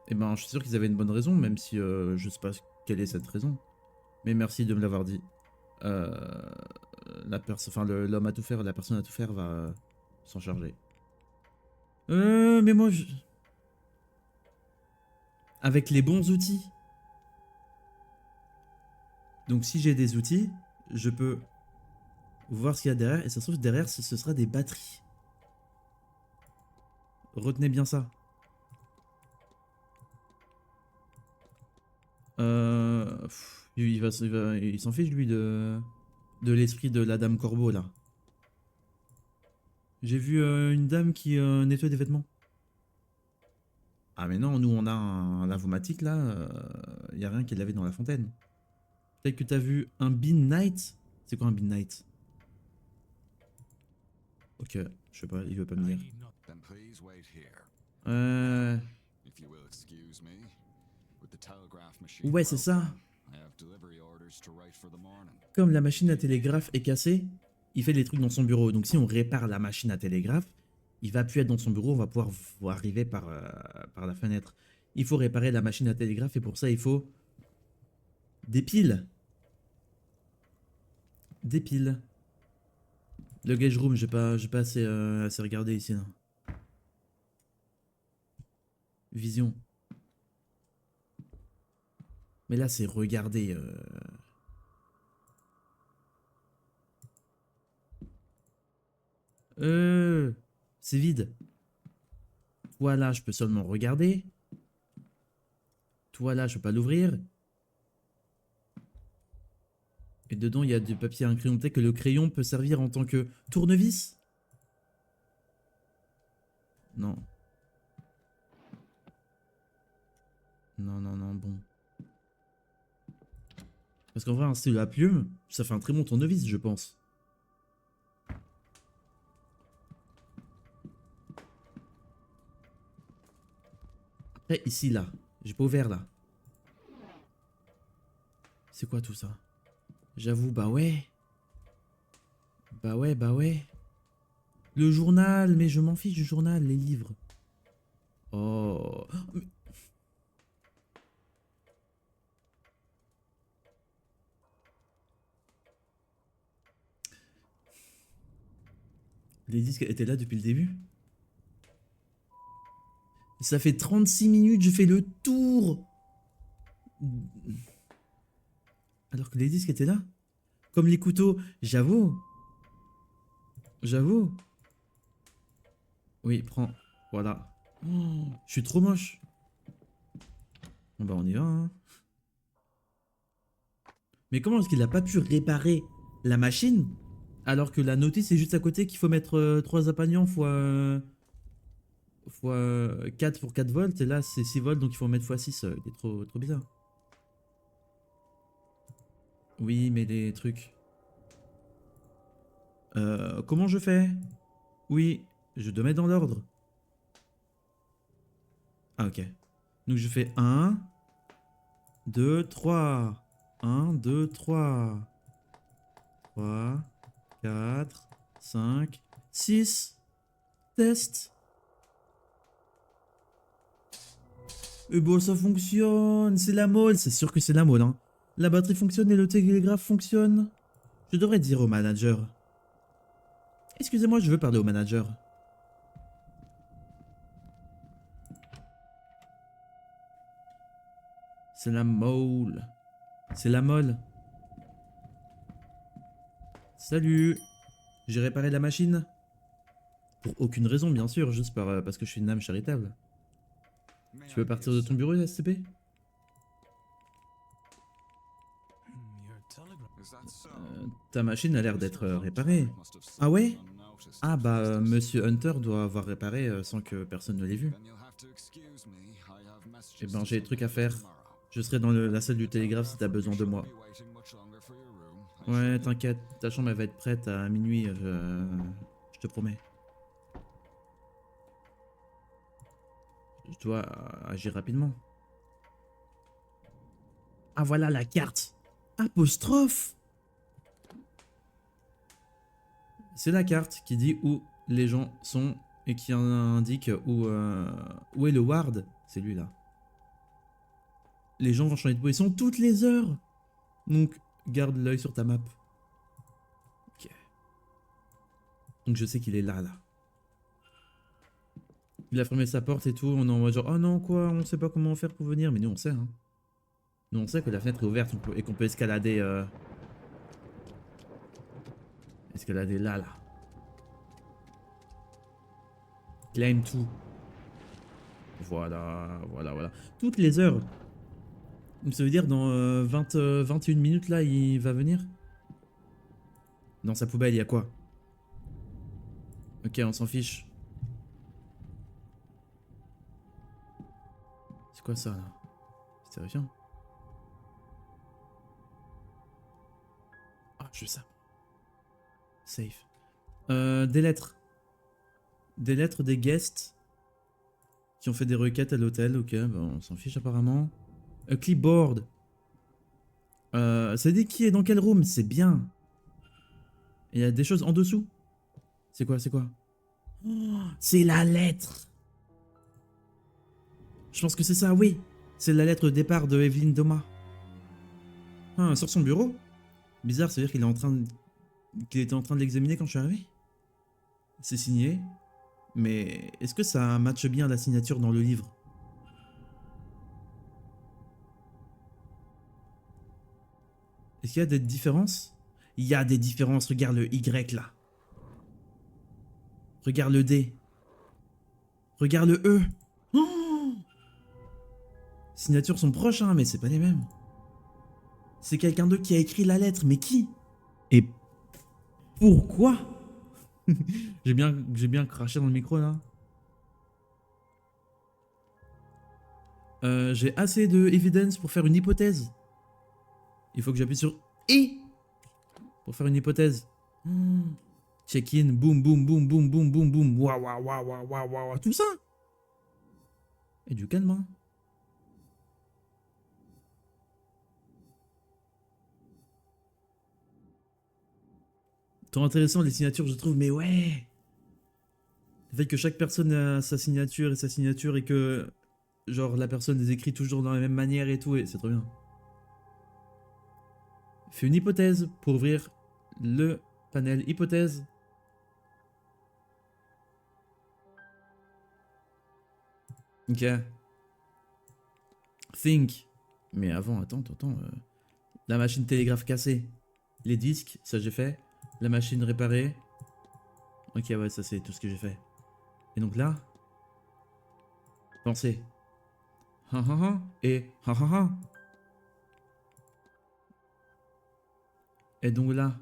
Eh ben, je suis sûr qu'ils avaient une bonne raison, même si je sais pas quelle est cette raison. Mais merci de me l'avoir dit. L'homme à tout faire, la personne à tout faire va s'en charger. Mais moi, avec les bons outils. Donc si j'ai des outils, je peux voir ce qu'il y a derrière. Et ça se trouve, derrière, ce sera des batteries. Retenez bien ça. Il s'en fiche, lui, de l'esprit de la dame corbeau, là. J'ai vu une dame qui nettoie des vêtements. Ah mais non, nous on a un lavomatique là, y a rien qui est lavé dans la fontaine. Peut-être que t'as vu un Bean Knight. C'est quoi un Bean Knight? Ok, je sais pas, il veut pas me I dire. need not. Then please wait here. Euh... If you will excuse me. With the telegraph machine Ouais, c'est ça. broken, I have delivery orders to write for the morning. Comme la machine à télégraphe est cassée, il fait des trucs dans son bureau. Donc si on répare la machine à télégraphe, il va plus être dans son bureau, on va pouvoir arriver par la fenêtre. Il faut réparer la machine à télégraphe et pour ça il faut des piles. Des piles. Le gauge room, j'ai pas assez regardé ici. Là. Vision. Mais là, c'est regarder. C'est vide. Voilà, je peux seulement regarder. Toi là, je peux pas l'ouvrir. Et dedans, il y a du papier à un crayon. Peut-être que le crayon peut servir en tant que tournevis? Non. Non, non, non, bon. Parce qu'en vrai, un stylo à plume, ça fait un très bon tournevis, je pense. Après, ici, là. J'ai pas ouvert, là. C'est quoi tout ça? J'avoue, bah ouais. Bah ouais, bah ouais. Le journal, mais je m'en fiche du journal, les livres. Oh. Mais... Les disques étaient là depuis le début? Ça fait 36 minutes, je fais le tour. Alors que les disques étaient là. Comme les couteaux, j'avoue. J'avoue. Oui, prends. Voilà. Oh, je suis trop moche. Bon bah on y va, hein. Mais comment est-ce qu'il a pas pu réparer la machine alors que la notice est juste à côté qu'il faut mettre 3 apagnants fois 4 pour 4 volts et là c'est 6 volts donc il faut mettre fois 6. Il est trop bizarre. Oui mais les trucs. Comment je fais? Oui, je dois mettre dans l'ordre. Ah ok. Donc je fais 1, 2, 3. 1, 2, 3. 3, 4, 5, 6. Test. Et bon, ça fonctionne. C'est la molle. C'est sûr que c'est la molle, hein. La batterie fonctionne et le télégraphe fonctionne. Je devrais dire au manager. Excusez-moi, je veux parler au manager. C'est la molle. C'est la molle. Salut. J'ai réparé la machine. Pour aucune raison, bien sûr, juste parce que je suis une âme charitable. May Tu I peux be partir of de ton bureau, SCP? Your telegram. Is that so? Ta machine a l'air d'être Mr. réparée. Hunter must have Ah ouais? slipped unnoticed Ah at bah, first. Monsieur Hunter doit avoir réparé sans que personne ne l'ait vu. Then you'll have to excuse me. I have messages Eh ben, to j'ai des send trucs à for faire. tomorrow. Je serai dans la salle du télégraphe si t'as besoin de moi. You shouldn't be waiting much longer for your room. I Ouais, assure you. t'inquiète, ta chambre elle va être prête à minuit, je te promets. Je dois agir rapidement. Ah voilà la carte. Apostrophe. C'est la carte qui dit où les gens sont et qui indique où est le ward. C'est lui là. Les gens vont changer de position toutes les heures. Donc garde l'œil sur ta map. Ok. Donc je sais qu'il est là. Il a fermé sa porte et tout. On est en mode genre oh non quoi, on sait pas comment faire pour venir. Mais nous on sait hein. Nous on sait que la fenêtre est ouverte et qu'on peut escalader. Escalader là. Claim tout. Voilà. Toutes les heures. Donc ça veut dire dans 21 minutes là, il va venir. Dans sa poubelle, il y a quoi? Ok, on s'en fiche. C'est quoi ça là? C'est terrifiant. Ah, je veux ça. Safe. Des lettres. Des lettres des guests qui ont fait des requêtes à l'hôtel. Ok, bon, on s'en fiche apparemment. A clipboard. Ça dit qui est dans quel room, c'est bien. Il y a des choses en dessous. C'est quoi? Oh, c'est la lettre. Je pense que c'est ça, oui. C'est la lettre de départ de Evelyn Doma. Ah, sur son bureau. Bizarre, ça veut dire qu'il était en train de l'examiner quand je suis arrivé. C'est signé. Mais est-ce que ça matche bien la signature dans le livre? Est-ce qu'il y a des différences? Il y a des différences, regarde le Y là. Regarde le D. Regarde le E. Oh, signatures sont proches, hein, mais c'est pas les mêmes. C'est quelqu'un d'autre qui a écrit la lettre, mais qui? Et pourquoi? J'ai bien craché dans le micro là. J'ai assez de evidence pour faire une hypothèse. Il faut que j'appuie sur I pour faire une hypothèse. Check-in, boum, boum, boum, boum, boum, boum, boum. Waouh, waouh, waouh, waouh, waouh, waouh, tout ça. Et du calme, hein. Trop intéressant les signatures, je trouve, mais ouais. Le fait que chaque personne a sa signature et que, genre, la personne les écrit toujours dans la même manière et tout, et c'est trop bien. Fais une hypothèse pour ouvrir le panel hypothèse. Ok. Think. Mais avant, attends. La machine télégraphe cassée. Les disques, ça j'ai fait. La machine réparée. Ok, ouais, ça c'est tout ce que j'ai fait. Et donc là. Pensez. Ha ha ha. Et ha ha ha. Et donc là.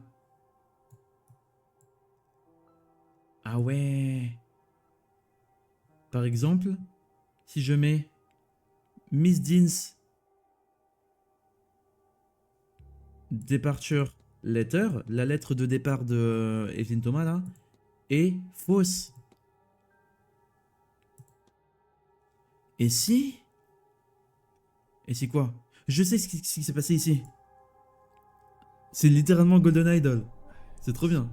Ah ouais. Par exemple, si je mets Miss Dean's Departure Letter, la lettre de départ de Evelyn Thomas là, est fausse. Et si quoi? Je sais ce qui s'est passé ici. C'est littéralement Golden Idol. C'est trop bien.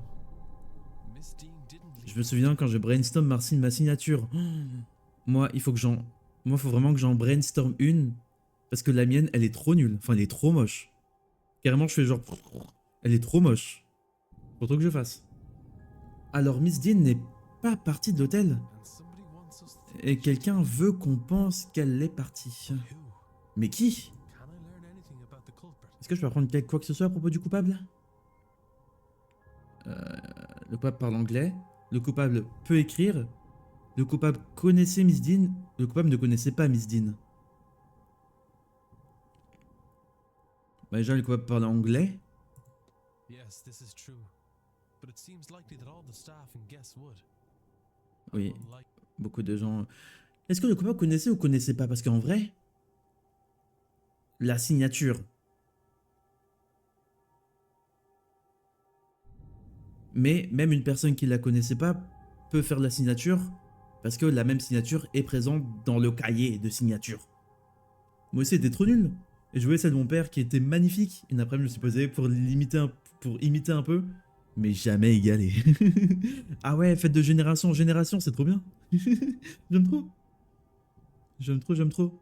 Miss Dean didn't Je leave me souviens quand je brainstorm ma signature. Moi, faut vraiment que j'en brainstorm une. Parce que la mienne, elle est trop nulle. Enfin, elle est trop moche. Carrément, je fais genre... Elle est trop moche. Faut trop que je fasse. Alors, Miss Dean n'est pas partie de l'hôtel. and somebody wants us to think Et quelqu'un veut qu'on pense qu'elle est partie. who? Mais qui? Can I learn anything about the culprit? Est-ce que je peux apprendre quoi que ce soit à propos du coupable? Le coupable parle anglais. Le coupable peut écrire. Le coupable connaissait Miss Dean. Le coupable ne connaissait pas Miss Dean. Bah déjà, le coupable parle anglais. Yes, this is true. But it seems likely that all the staff in Guess would. Oui, Unlike beaucoup de gens... Est-ce que le coupable connaissait ou connaissait pas? Parce qu'en vrai, la signature... Mais même une personne qui la connaissait pas peut faire la signature parce que la même signature est présente dans le cahier de signature. Moi aussi, c'était trop nul. Et je voyais celle de mon père qui était magnifique. Une après, je me suis posé pour imiter un peu, mais jamais égalé. Ah ouais, fête de génération en génération, c'est trop bien. J'aime trop. J'aime trop.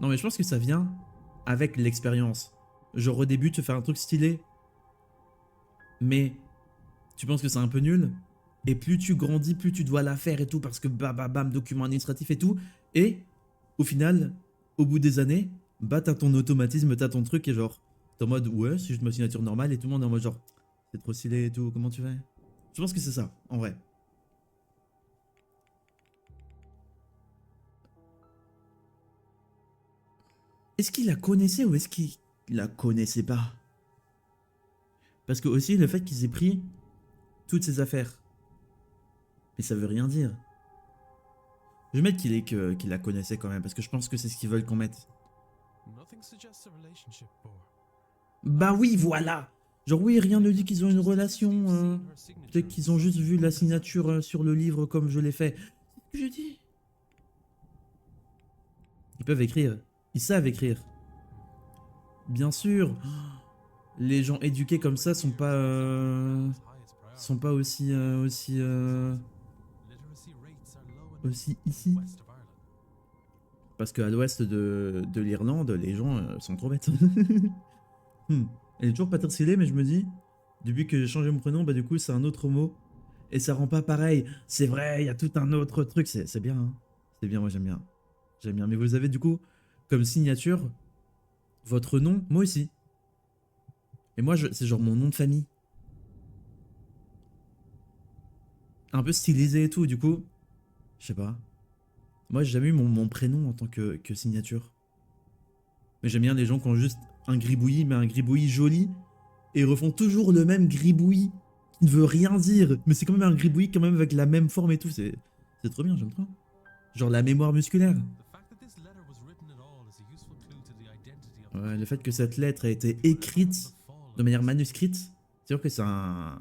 Non, mais je pense que ça vient avec l'expérience. Genre au début, tu fais un truc stylé, mais tu penses que c'est un peu nul. Et plus tu grandis, plus tu dois la faire et tout, parce que bam, document administratif et tout. Et au final, au bout des années, bah t'as ton automatisme, t'as ton truc et genre, t'es en mode ouais, c'est juste ma signature normale et tout le monde est en mode genre, c'est trop stylé et tout, comment tu fais? Je pense que c'est ça, en vrai. Est-ce qu'il la connaissait ou est-ce qu'il la connaissait pas? Parce que aussi le fait qu'ils aient pris toutes ces affaires, mais ça veut rien dire. Je vais mettre qu'il la connaissait quand même, parce que je pense que c'est ce qu'ils veulent qu'on mette. nothing suggests a relationship or Bah oui, voilà. Genre oui, rien ne dit qu'ils ont une relation. Peut-être qu'ils ont juste vu la signature sur le livre comme je l'ai fait. C'est ce que je dis. Ils peuvent écrire. Ils savent écrire. Bien sûr. Les gens éduqués comme ça sont pas aussi literacy rates are low enough aussi in ici. the west of Ireland. Parce qu'à l'ouest de l'Irlande, les gens sont trop bêtes. Elle est toujours pas très stylée, mais je me dis, depuis que j'ai changé mon prénom, bah du coup c'est un autre mot. Et ça rend pas pareil. C'est vrai, il y a tout un autre truc. C'est bien, hein. C'est bien, moi j'aime bien. J'aime bien. Mais vous avez du coup, comme signature, votre nom, moi aussi. Et moi, c'est genre mon nom de famille. Un peu stylisé et tout, du coup. Je sais pas. Moi, j'ai jamais eu mon prénom en tant que signature. Mais j'aime bien les gens qui ont juste un gribouillis, mais un gribouillis joli. Et ils refont toujours le même gribouillis qui ne veut rien dire. Mais c'est quand même un gribouillis quand même avec la même forme et tout. C'est trop bien, j'aime trop. Genre la mémoire musculaire. The fact that this letter was written at all is a useful clue to the identity of Ouais, le fait que cette lettre a été écrite de manière manuscrite, c'est sûr que c'est un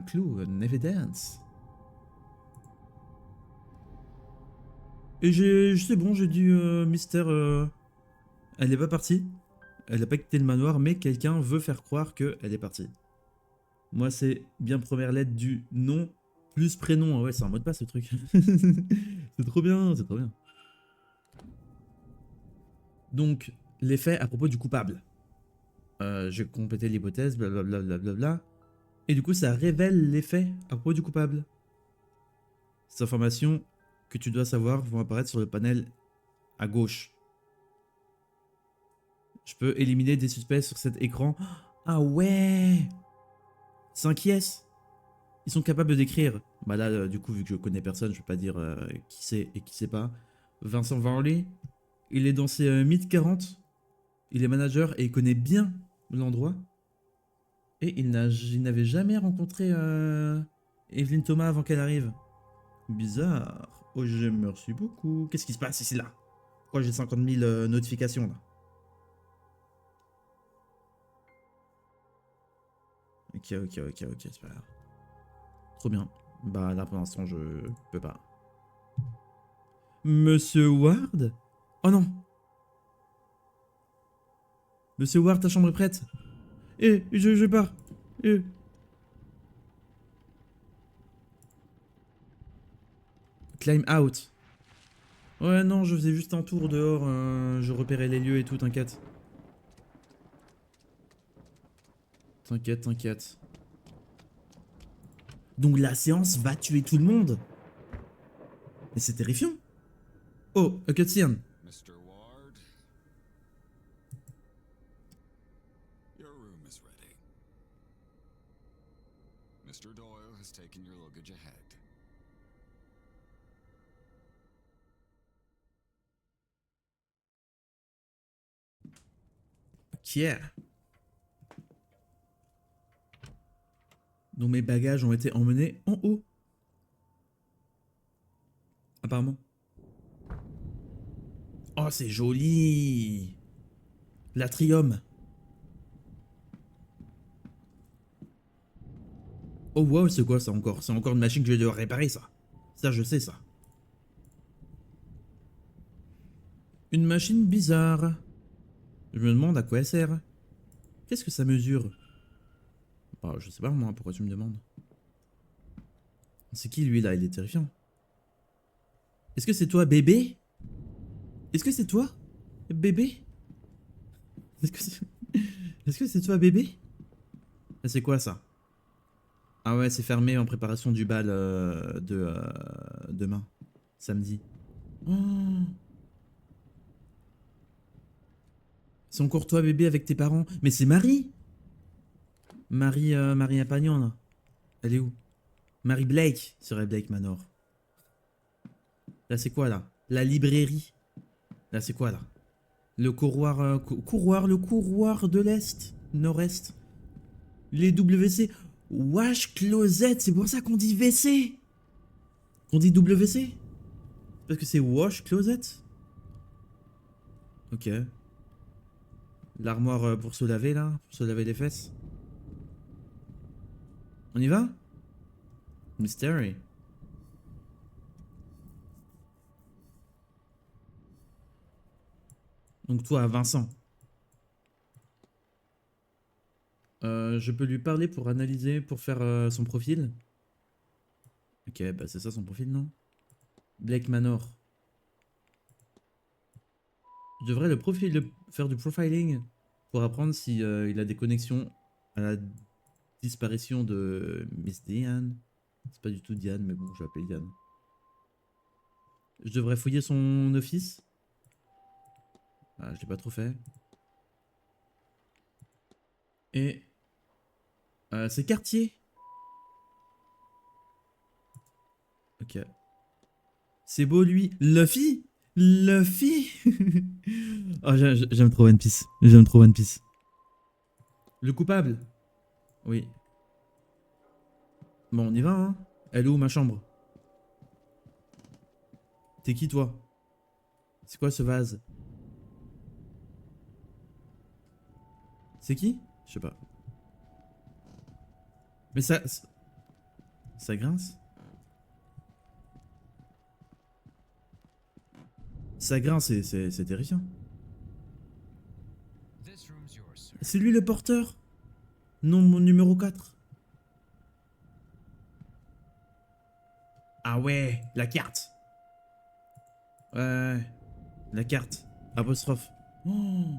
clou, une evidence. Et c'est bon, j'ai dit mystère. Elle n'est pas partie. Elle n'a pas quitté le manoir, mais quelqu'un veut faire croire qu'elle est partie. Moi, c'est bien première lettre du nom plus prénom. Ah ouais, c'est un mot de passe ce truc. C'est trop bien, c'est trop bien. Donc, les faits à propos du coupable. J'ai complété l'hypothèse, blablabla. Et du coup, ça révèle les faits à propos du coupable. Cette information que tu dois savoir vont apparaître sur le panel à gauche. Je peux éliminer des suspects sur cet écran. Ah ouais! 5 yes! Ils sont capables d'écrire. Bah là, du coup, vu que je connais personne, je vais pas dire qui c'est et qui c'est pas. Vincent Varley, il est dans ses mid 40. Il est manager et il connaît bien l'endroit. Et il n'avait jamais rencontré Evelyn Thomas avant qu'elle arrive. Bizarre. Oh, merci beaucoup. Qu'est-ce qui se passe ici là? Pourquoi j'ai 50 000 notifications là? Ok, c'est pas grave. Trop bien. Bah là pour l'instant je peux pas. Monsieur Ward? Oh non! Monsieur Ward, ta chambre est prête? Je pars. Climb out. Ouais non, je faisais juste un tour dehors, je repérais les lieux et tout, t'inquiète. T'inquiète. Donc la séance va tuer tout le monde? Mais c'est terrifiant. Oh, a cutscene. Mr. Ward, your room is ready. Mr. Doyle has taken your luggage ahead. Ok. Donc mes bagages ont été emmenés en haut. Apparemment. Oh, c'est joli. L'atrium. Oh wow, c'est quoi ça encore? C'est encore une machine que je vais devoir réparer ça. Ça, je sais ça. Une machine bizarre. Je me demande à quoi elle sert. Qu'est-ce que ça mesure? Bah, je sais pas moi, pourquoi tu me demandes? C'est qui lui là? Il est terrifiant. Est-ce que c'est toi, bébé? Est-ce que c'est toi, bébé? Est-ce que c'est toi, bébé? C'est quoi ça? Ah ouais, c'est fermé en préparation du bal de demain, samedi. Oh. C'est encore toi, bébé, avec tes parents. Mais c'est Marie! Marie Apagnon, là. Elle est où? Marie Blake, serait Blake Manor. Là, c'est quoi, là? La librairie. Là, c'est quoi, là? Le couloir, le couloir de l'Est, Nord-Est. Les WC. Wash Closet, c'est pour ça qu'on dit WC. On dit WC? Parce que c'est Wash Closet? Ok. L'armoire pour se laver, là. Pour se laver les fesses. On y va? Mystery. Donc toi, Vincent. Je peux lui parler pour analyser, pour faire son profil. Ok, bah c'est ça son profil, non? Blake Manor. Je devrais faire du profiling pour apprendre si il a des connexions à la disparition de Miss Diane. C'est pas du tout Diane, mais bon, je vais appeler Diane. Je devrais fouiller son office. Ah, je l'ai pas trop fait. Et ses quartiers. Ok. C'est beau lui. Luffy. Oh, j'aime trop One Piece. J'aime trop One Piece. Le coupable. Oui. Bon, on y va, hein. Elle est où ma chambre? T'es qui toi? C'est quoi ce vase? C'est qui? Je sais pas. Mais ça grince? Ça grince, c'est terrifiant. C'est lui le porteur? Non, mon numéro 4. Ah ouais, la carte. Ouais, la carte. Apostrophe. Oh.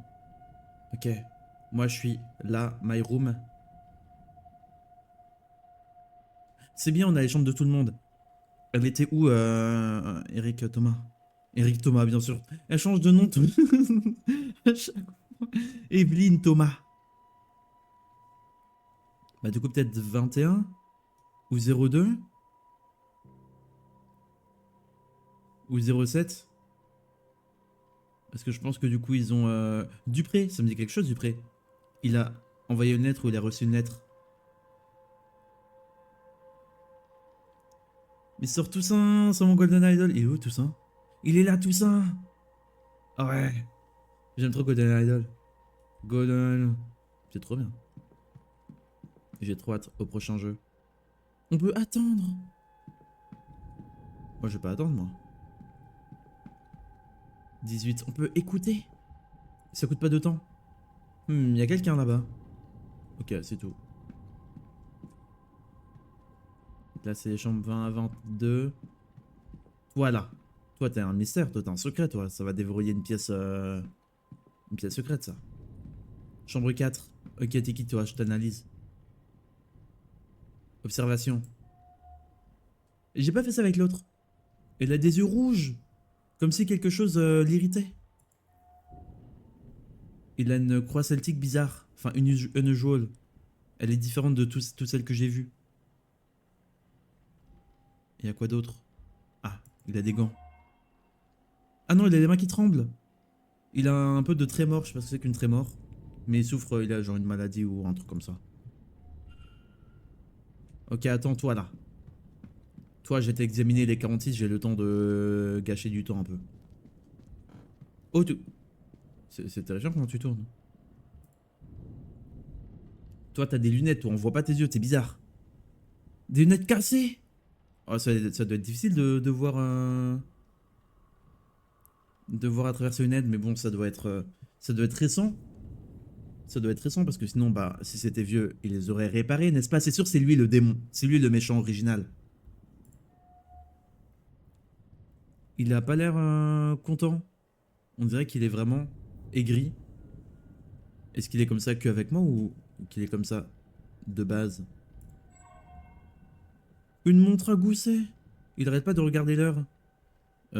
Ok. Moi, je suis là, my room. C'est bien, on a les chambres de tout le monde. Elle était où, Eric Thomas? Eric Thomas, bien sûr. Elle change de nom tout. À chaque fois. Evelyne Thomas. Bah, du coup, peut-être 21 ou 02 ou 07. Parce que je pense que du coup, ils ont. Dupré, ça me dit quelque chose, Dupré. Il a envoyé une lettre ou il a reçu une lettre. Mais sort Toussaint sur mon Golden Idol. Il est où Toussaint? Il est là, Toussaint! Ah ouais! J'aime trop Golden Idol. Golden. C'est trop bien. J'ai trop hâte au prochain jeu. On peut attendre! Moi, je vais pas attendre, moi. 18. On peut écouter? Ça coûte pas de temps. Y a quelqu'un là-bas. Ok, c'est tout. Là, c'est les chambres 20 à 22. Voilà. Toi, t'es un mystère, toi, t'es un secret, toi. Ça va déverrouiller une pièce secrète, ça. Chambre 4. Ok, t'es qui, toi? Je t'analyse. Observation. J'ai pas fait ça avec l'autre. Elle a des yeux rouges. Comme si quelque chose l'irritait. Il a une croix celtique bizarre. Enfin, unusual. Elle est différente de toutes celles que j'ai vues. Il y a quoi d'autre? Ah, il a des gants. Ah non, il a les mains qui tremblent. Il a un peu de trémor, je sais pas ce que c'est qu'une trémor. Mais il souffre, il a genre une maladie ou un truc comme ça. Ok, attends, toi là. Toi, je vais t'examiner les 46, j'ai le temps de gâcher du temps un peu. Oh, tu... C'est terrifiant comment tu tournes. Toi, t'as des lunettes, toi, on voit pas tes yeux, t'es bizarre. Des lunettes cassées! Oh, ça doit être difficile de voir un... De voir à travers une aide, mais bon, ça doit être récent. Ça doit être récent parce que sinon, bah, si c'était vieux, il les aurait réparés, n'est-ce pas? C'est sûr, c'est lui le démon. C'est lui le méchant original. Il a pas l'air content. On dirait qu'il est vraiment aigri. Est-ce qu'il est comme ça qu'avec moi ou qu'il est comme ça de base? Une montre à gousset. Il arrête pas de regarder l'heure.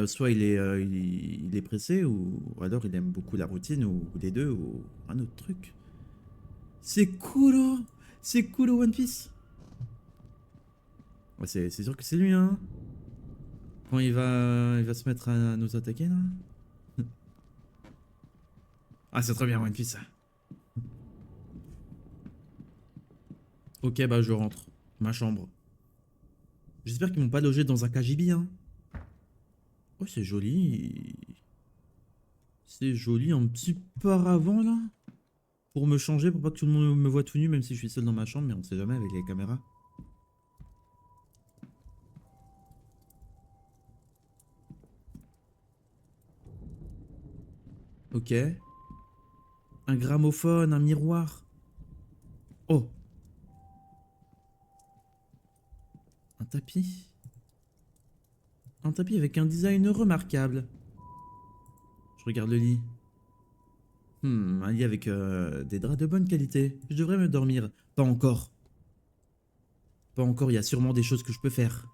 Soit il est pressé ou alors il aime beaucoup la routine ou les deux ou un autre truc. C'est cool, oh. C'est cool au One Piece. Ouais, c'est sûr que c'est lui, hein. Quand il va se mettre à nous attaquer, là. Ah, c'est très bien, One Piece. Ok, bah je rentre. Ma chambre. J'espère qu'ils m'ont pas logé dans un KGB, hein. Oh, c'est joli. C'est joli, un petit paravent, là. Pour me changer, pour pas que tout le monde me voit tout nu, même si je suis seul dans ma chambre, mais on sait jamais avec les caméras. Ok. Un gramophone, un miroir. Oh. Un tapis. Un tapis avec un design remarquable. Je regarde le lit. Un lit avec des draps de bonne qualité. Je devrais me dormir. Pas encore. Pas encore, il y a sûrement des choses que je peux faire.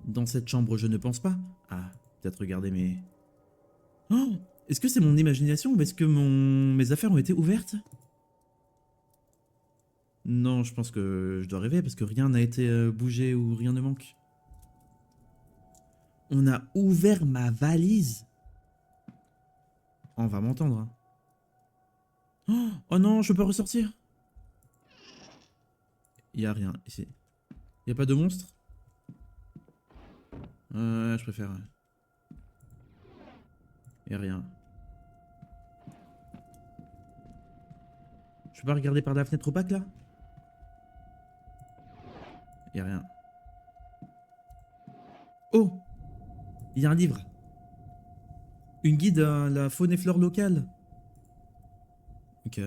Dans cette chambre, je ne pense pas. Ah, peut-être regarder mes... Oh! Est-ce que c'est mon imagination ou est-ce que mes affaires ont été ouvertes? Non, je pense que je dois rêver parce que rien n'a été bougé ou rien ne manque. On a ouvert ma valise. On va m'entendre. Hein. Oh non, je peux pas ressortir. Y a rien ici. Y a pas de monstre? Je préfère. Y a rien. Je peux pas regarder par la fenêtre opaque là? Y a rien. Oh! Il y a un livre. Une guide à la faune et flore locale. Ok.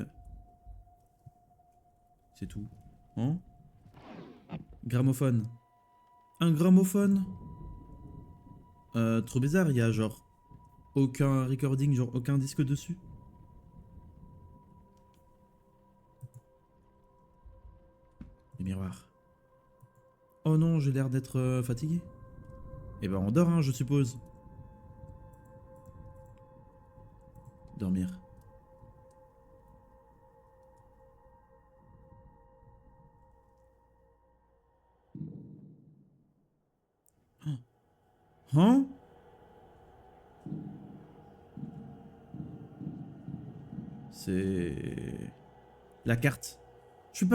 C'est tout. Hein? Gramophone. Un gramophone? Trop bizarre, il y a genre aucun recording, genre aucun disque dessus. Les miroirs. Oh non, j'ai l'air d'être fatigué. Eh ben on dort, hein, je suppose. Dormir. Hein? C'est... La carte. Je peux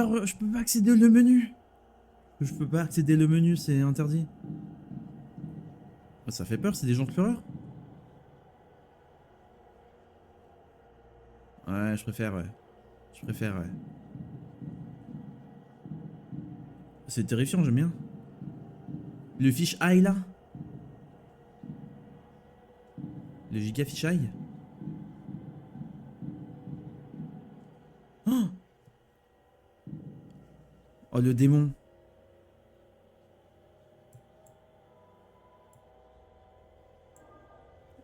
pas accéder au menu. Je peux pas accéder au menu, c'est interdit. Ah, ça fait peur, c'est des gens pleureurs. Ouais, je préfère, ouais. Je préfère, ouais. C'est terrifiant, j'aime bien. Le fish eye là. Le giga fish eye. Oh, oh le démon.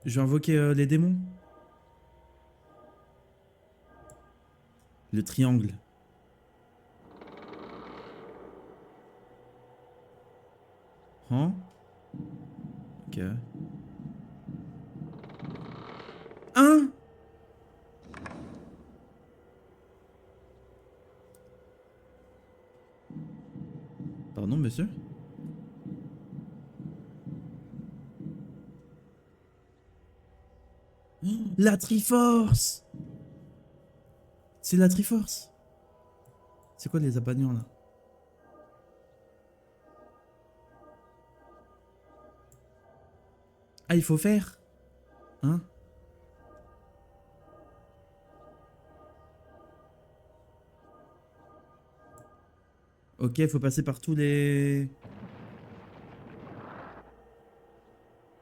Je vais invoquer les démons. Le triangle. Hein? Ok. Hein? Pardon, monsieur? Oh, la Triforce! C'est la Triforce. C'est quoi les apagnons là? Ah, il faut faire? Hein? Ok, il faut passer par tous les...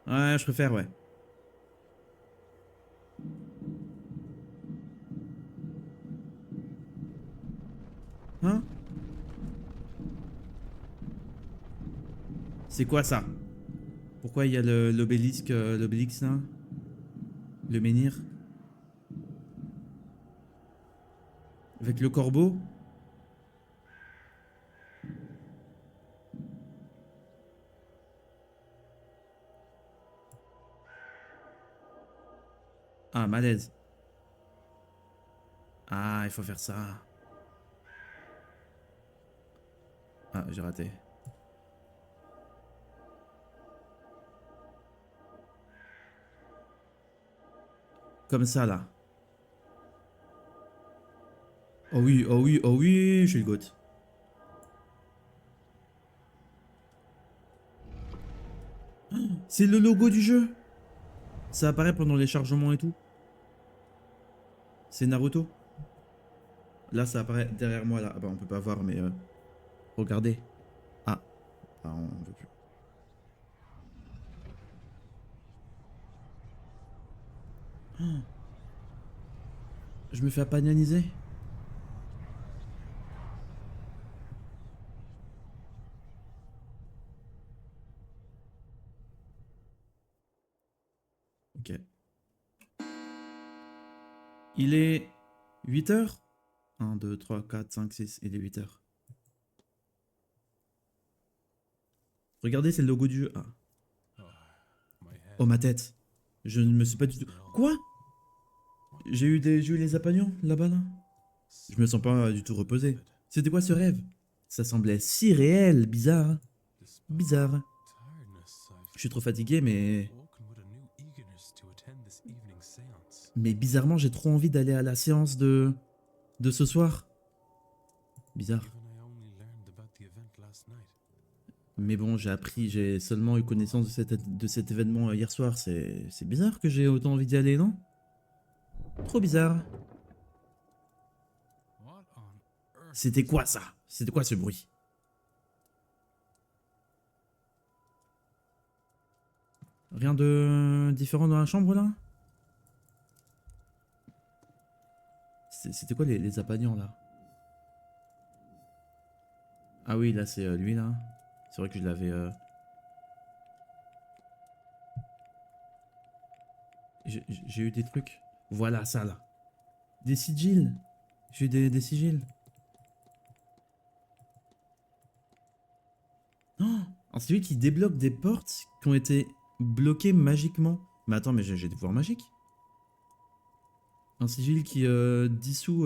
Ouais, je préfère, ouais. Hein? C'est quoi ça? Pourquoi il y a l'obélisque là? Le menhir? Avec le corbeau? Ah, malaise. Ah, il faut faire ça. Ah, j'ai raté. Comme ça, là. Oh oui, oh oui, oh oui, je suis le goat. C'est le logo du jeu. Ça apparaît pendant les chargements et tout. C'est Naruto. Là, ça apparaît derrière moi, là. Ah bah, on peut pas voir, mais... regardez. Ah. Ah, on veut plus. Oh, je me fais apagnaniser. Ok. Il est 8h. 1, 2, 3, 4, 5, 6. Il est 8h. Regardez, c'est le logo du jeu. Ah. Oh, ma tête. Je ne me suis pas du tout... Quoi? J'ai eu les apagnons, là-bas, là. Je me sens pas du tout reposé. C'était quoi ce rêve? Ça semblait si réel, bizarre. Bizarre. Je suis trop fatigué, mais... Mais bizarrement, j'ai trop envie d'aller à la séance de ce soir. Bizarre. Mais bon, j'ai seulement eu connaissance de cet événement hier soir. C'est bizarre que j'ai autant envie d'y aller, non? Trop bizarre. C'était quoi ça? C'était quoi ce bruit? Rien de différent dans la chambre là? C'était quoi les apagnants là? Ah oui, là c'est lui là. C'est vrai que je l'avais... J'ai eu des trucs. Voilà ça là. Des sigils. J'ai eu des sigils. Un sigil qui débloque des portes qui ont été bloquées magiquement. Mais attends, mais j'ai des pouvoirs magiques. Un sigil qui dissout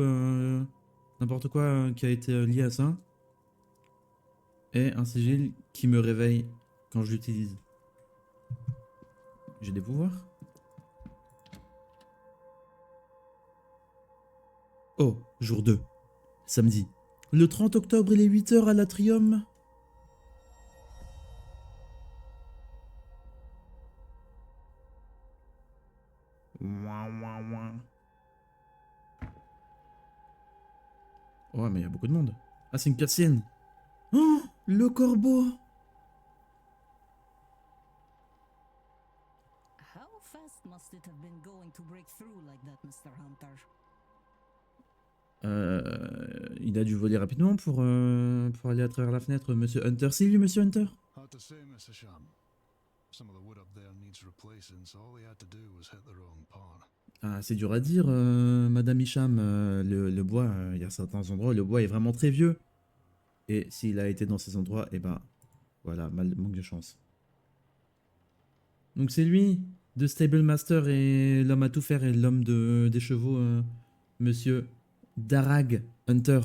n'importe quoi qui a été lié à ça. Et un sigil qui me réveille quand je l'utilise. J'ai des pouvoirs. Oh, jour 2. Samedi. Le 30 octobre, il est 8h à l'Atrium. Ouin, ouin, ouin. Oh, mais il y a beaucoup de monde. Ah, c'est une persienne. Oh, le corbeau. How fast must it have been going to break through like that, Mr. Hunter? Il a dû voler rapidement pour aller à travers la fenêtre, Monsieur Hunter. C'est lui, Monsieur Hunter. Hard to say, Mr. Sham. Some of the wood up there needs replacing, so all he had to do was hit the wrong part. Ah, c'est dur à dire, Madame Hicham. Le bois, il y a certains endroits où le bois est vraiment très vieux. Et s'il a été dans ces endroits, eh ben, voilà, manque de chance. Donc c'est lui, de Stable Master et l'homme à tout faire et l'homme des chevaux, Monsieur Darag Hunter.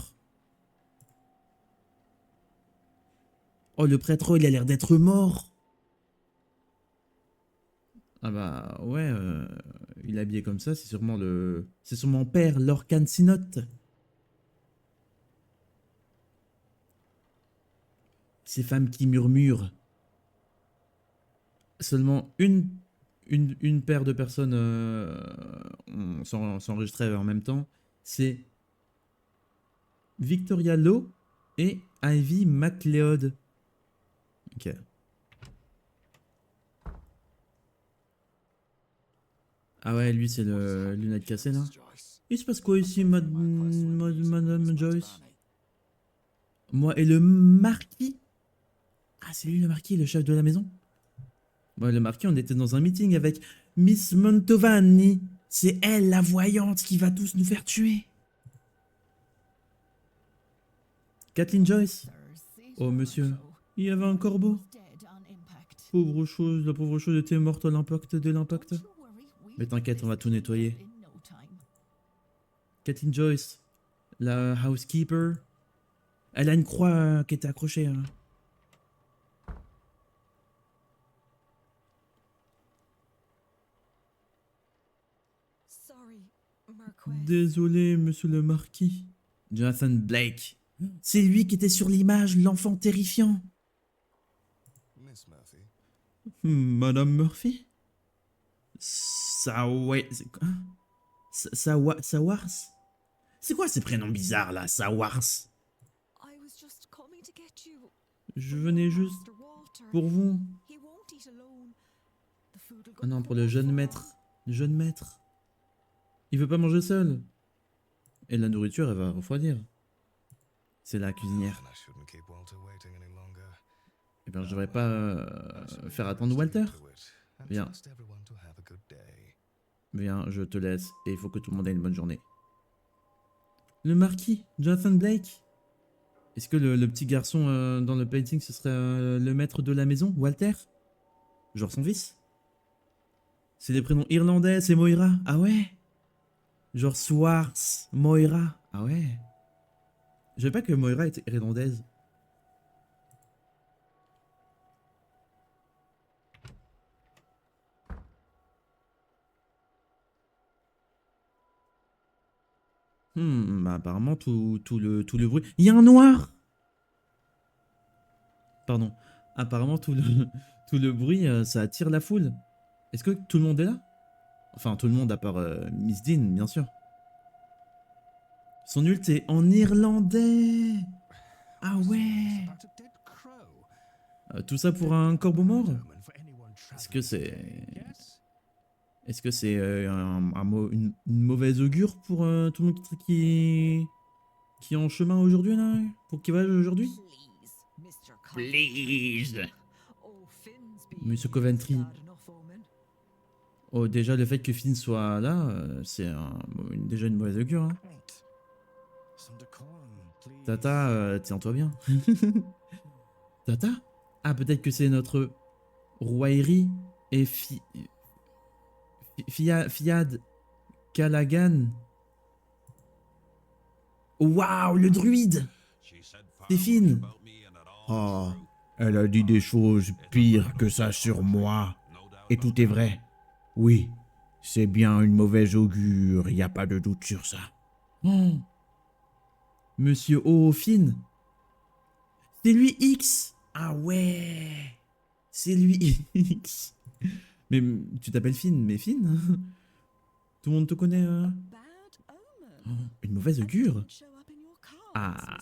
Oh, le prêtre, il a l'air d'être mort. Ah bah ouais, il est habillé comme ça, c'est sûrement c'est sûrement père Lorcan Sinote. Ces femmes qui murmurent. Seulement une paire de personnes s'enregistraient en même temps. C'est Victoria Lowe et Ivy MacLeod. Ok. Ah ouais, lui c'est le lunette cassé là. Joyce. Il se passe quoi ici, Madame Joyce? Moi et le marquis? Ah, c'est lui le marquis, le chef de la maison? Ouais, le marquis, on était dans un meeting avec Miss Mantovani. C'est elle, la voyante, qui va tous nous faire tuer. Kathleen Joyce. Oh, monsieur. Il y avait un corbeau. Pauvre chose, la pauvre chose était morte à l'impact de l'impact. Mais t'inquiète, on va tout nettoyer. Kathleen Joyce, la housekeeper. Elle a une croix qui était accrochée. Hein. Désolé, monsieur le marquis. Jonathan Blake. C'est lui qui était sur l'image, l'enfant terrifiant. Miss Murphy. Madame Murphy? Ouais. C'est quoi? Sawars? C'est quoi ces prénoms bizarres là, Sawars? Je venais juste pour vous. Ah non, pour le jeune maître. Le jeune maître. Il veut pas manger seul. Et la nourriture, elle va refroidir. C'est la cuisinière. And I shouldn't keep Walter waiting any longer. Eh bien, je devrais pas faire attendre Walter. Viens. Trust everyone to have a good day. Viens, je te laisse. Et il faut que tout le monde ait une bonne journée. Le marquis, Jonathan Blake. Est-ce que le petit garçon dans le painting, ce serait le maître de la maison, Walter? Genre son fils? C'est des prénoms irlandais, c'est Moira. Ah ouais? Genre Swartz, Moira. Ah ouais? Je savais pas que Moira était irlandaise. Bah apparemment tout le bruit. Il y a un noir! Pardon. Apparemment tout le bruit, ça attire la foule. Est-ce que tout le monde est là? Enfin, tout le monde à part Miss Dean, bien sûr. Son ult est en irlandais. Ah ouais. About a dead crow. Tout ça pour un corbeau mort? Omen for anyone Est-ce que traveling. c'est... Yes? Est-ce que c'est une mauvaise augure pour tout le monde qui est en chemin aujourd'hui, là? Pour qui va aujourd'hui? Please. Monsieur Coventry. Oh, déjà, le fait que Finn soit là, c'est déjà une mauvaise augure. Hein. Right. Some decorum, please. Tata, tiens-toi bien. Tata? Ah, peut-être que c'est notre roi Eri et Fiad Callaghan. Waouh, le druide! C'est fine! Oh, elle a dit des choses pires que ça sur moi. Et tout est vrai. Oui, c'est bien une mauvaise augure, y a pas de doute sur ça. Oh. Monsieur O'Finn. C'est lui X. Ah ouais. C'est lui X. Mais tu t'appelles Finn, mais Finn hein. Tout le monde te connaît. Oh, une mauvaise augure. Ah,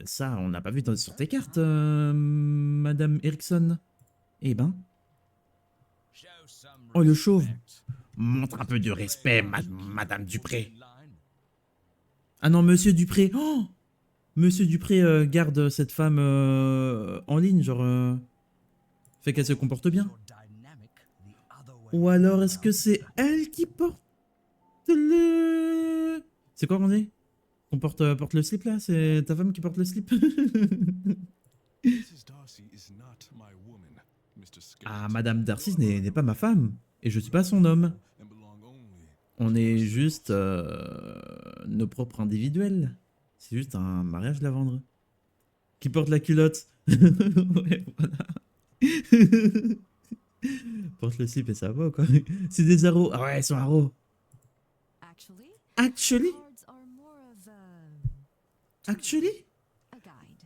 ça, on n'a pas vu sur tes cartes, Madame Erickson. Eh ben. Oh, le chauve. Montre un peu de respect, Madame Dupré. Ah non, Monsieur Dupré. Oh, Monsieur Dupré garde cette femme en ligne, genre... fait qu'elle se comporte bien. Ou alors, est-ce que c'est elle qui porte le... C'est quoi qu'on dit? On porte le slip, là? C'est ta femme qui porte le slip? Ah, Madame Darcy n'est pas ma femme. Et je suis pas son homme. On est juste nos propres individuels. C'est juste un mariage de la vendre. Qui porte la culotte. Ouais, voilà. Porte le slip et ça va quoi. C'est des arrows. Ah ouais, ils sont arrows. Actually? Actually?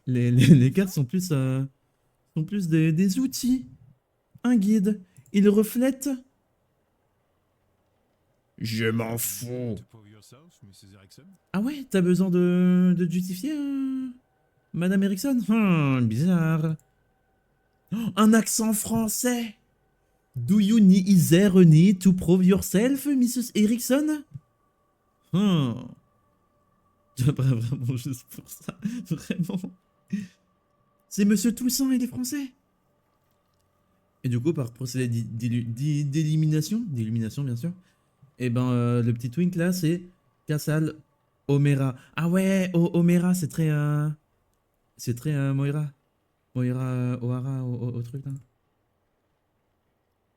Les cartes sont plus des outils. Un guide. Ils reflètent. Je m'en fous. Ah ouais, t'as besoin de justifier, Madame Erickson? Bizarre. Oh, un accent français. Do you need to prove yourself, Mrs. Erickson? Vraiment juste pour ça. Vraiment. C'est Monsieur Toussaint, il est français. Et du coup, par procédé d'élimination, bien sûr, et ben le petit twink là, c'est Cassal Omera. Ah ouais, Omera, c'est très Moira. Moira O'Hara au truc là.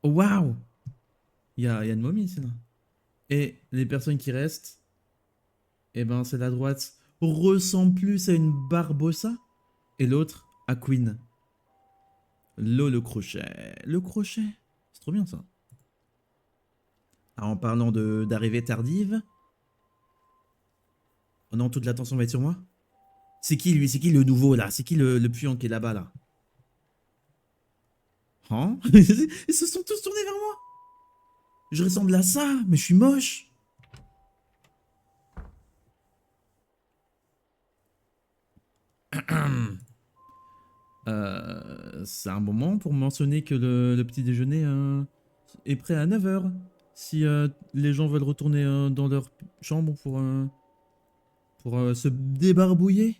Oh waouh! Il y a une momie ici là. Et les personnes qui restent, et ben c'est la droite ressemble plus à une Barbossa et l'autre à Queen. Le crochet. Le crochet. C'est trop bien ça. Ah, en parlant d'arrivée tardive. Oh non, toute l'attention va être sur moi. C'est qui lui? C'est qui le nouveau là? C'est qui le puant qui est là-bas là? Hein? Ils se sont tous tournés vers moi. Je ressemble à ça, mais je suis moche. C'est un bon moment pour mentionner que le petit déjeuner est prêt à 9 h. Si les gens veulent retourner dans leur chambre pour se débarbouiller.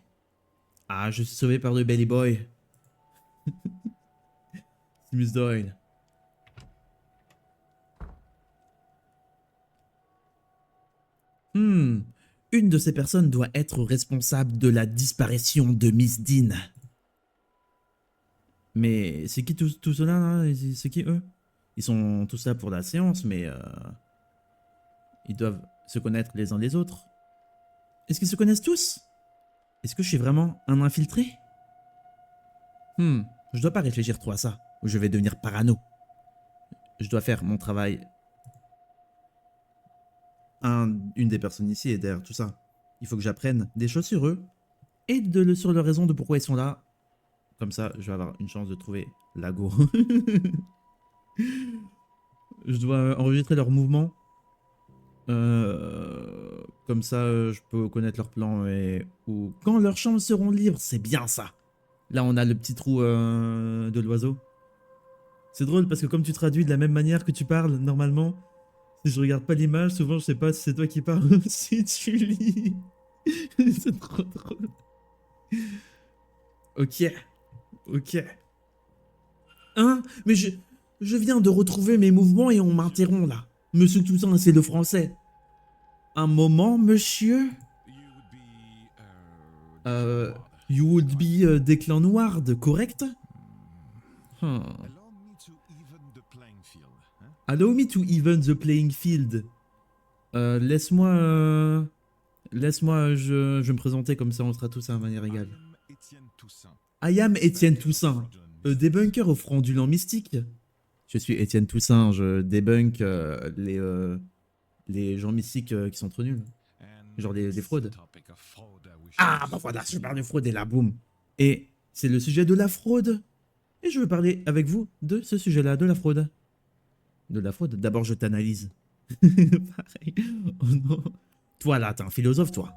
Ah, je suis sauvé par le Belly Boy. C'est Miss Doyle. Une de ces personnes doit être responsable de la disparition de Miss Dean. Mais c'est qui tout cela là? C'est qui eux? Ils sont tous là pour la séance, mais ils doivent se connaître les uns les autres. Est-ce qu'ils se connaissent tous? Est-ce que je suis vraiment un infiltré? Je dois pas réfléchir trop à ça, ou je vais devenir parano. Je dois faire mon travail. Une des personnes ici est derrière tout ça. Il faut que j'apprenne des choses sur eux et sur leur raison de pourquoi ils sont là. Comme ça, je vais avoir une chance de trouver Lago. Je dois enregistrer leurs mouvements. Comme ça, je peux connaître leurs plans ou quand leurs chambres seront libres. C'est bien ça. Là, on a le petit trou de l'oiseau. C'est drôle parce que comme tu traduis de la même manière que tu parles normalement, si je regarde pas l'image, souvent je sais pas si c'est toi qui parles ou si tu lis. C'est trop drôle. Ok. Hein? Mais je viens de retrouver mes mouvements et on m'interrompt là. Monsieur Toussaint, c'est le français. Un moment, monsieur? You would be des clans noirs, correct? Huh. Allow me to even the playing field. Huh? Allow me to even the playing field. Laisse-moi, je vais me présenter comme ça, on sera tous à manière égale. I am Étienne Toussaint. I am Étienne Toussaint, débunker au fraudulant mystique. Je suis Étienne Toussaint, je débunk les gens mystiques qui sont trop nuls. And Genre des this fraudes. topic of fraud I wish Ah, to bah voilà, discuss je parle de with fraude et là, boum. Et c'est le sujet de la fraude. Et je veux parler avec vous de ce sujet-là, de la fraude. De la fraude. D'abord, je t'analyse. Pareil. Oh non. Toi, là, t'es un philosophe, toi.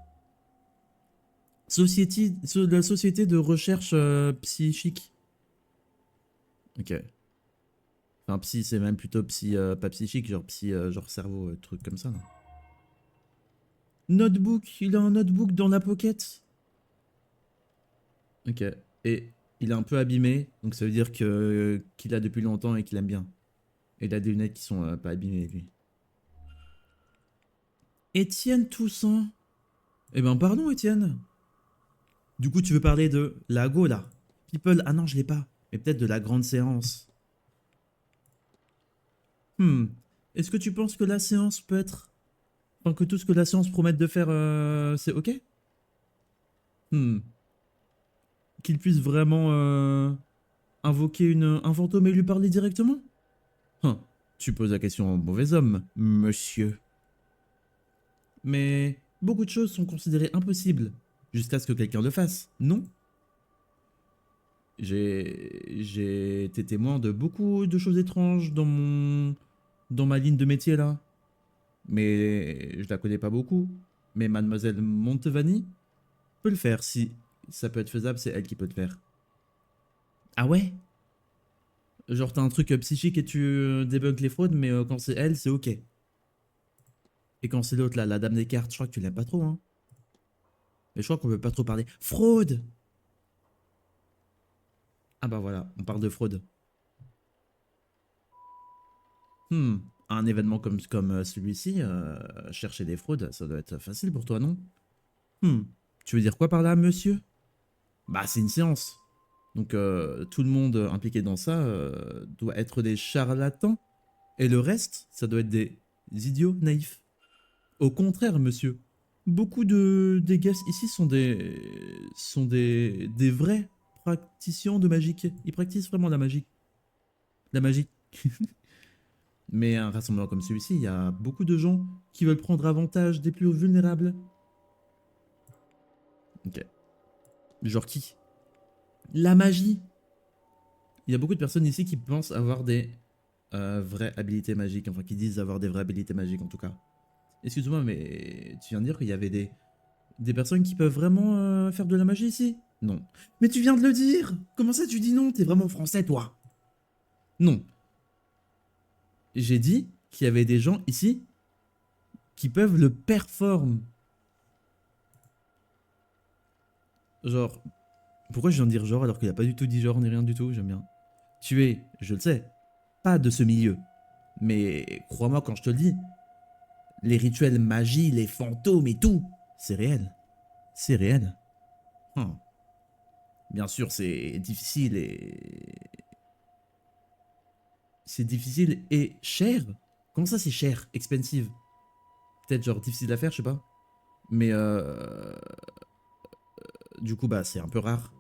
La société de recherche psychique. Ok. Enfin, psy, c'est même plutôt psy, pas psychique, genre psy, genre cerveau, truc comme ça. Là. Notebook, il a un notebook dans la pocket. Ok. Et il est un peu abîmé, donc ça veut dire qu'il a depuis longtemps et qu'il aime bien. Et il a des lunettes qui sont pas abîmées, lui. Étienne Toussaint. Eh ben, pardon, Étienne. Du coup, tu veux parler de la Go, là. People, ah non, je l'ai pas. Mais peut-être de la grande séance. Est-ce que tu penses que la séance peut être... Enfin, que tout ce que la séance promet de faire, c'est ok? Qu'il puisse vraiment invoquer un fantôme et lui parler directement? Tu poses la question au mauvais homme, monsieur. Mais beaucoup de choses sont considérées impossibles jusqu'à ce que quelqu'un le fasse, non? J'ai été témoin de beaucoup de choses étranges dans ma ligne de métier là. Mais je la connais pas beaucoup. Mais mademoiselle Montevani peut le faire. Si ça peut être faisable, c'est elle qui peut le faire. Ah ouais? Genre t'as un truc psychique et tu débugs les fraudes, mais quand c'est elle, c'est ok. Et quand c'est l'autre là, la dame des cartes, je crois que tu l'aimes pas trop, hein. Mais je crois qu'on peut pas trop parler. Fraude! Ah bah voilà, on parle de fraude. Un événement comme celui-ci, chercher des fraudes, ça doit être facile pour toi, non? Tu veux dire quoi par là, monsieur? Bah c'est une séance. Donc tout le monde impliqué dans ça doit être des charlatans. Et le reste, ça doit être des idiots naïfs. Au contraire, monsieur. Beaucoup des gars ici sont des vrais praticiens de magie. Ils pratiquent vraiment la magie. La magie. Mais un rassemblement comme celui-ci, il y a beaucoup de gens qui veulent prendre avantage des plus vulnérables. Ok. Genre qui? La magie. Il y a beaucoup de personnes ici qui pensent avoir des vraies habilités magiques. Enfin, qui disent avoir des vraies habilités magiques en tout cas. Excuse-moi, mais tu viens de dire qu'il y avait des personnes qui peuvent vraiment faire de la magie ici? Non. Mais tu viens de le dire! Comment ça tu dis non? T'es vraiment français, toi? Non. J'ai dit qu'il y avait des gens ici qui peuvent le performer. Genre... Pourquoi je viens de dire genre alors qu'il a pas du tout dit genre ni rien du tout? J'aime bien. Tu es, je le sais, pas de ce milieu. Mais crois-moi quand je te le dis, les rituels magie, les fantômes et tout, c'est réel. C'est réel. Bien sûr, c'est difficile et... C'est difficile et cher. Comment ça c'est cher? Expensive. Peut-être genre difficile à faire, je sais pas. Mais du coup, bah c'est un peu rare.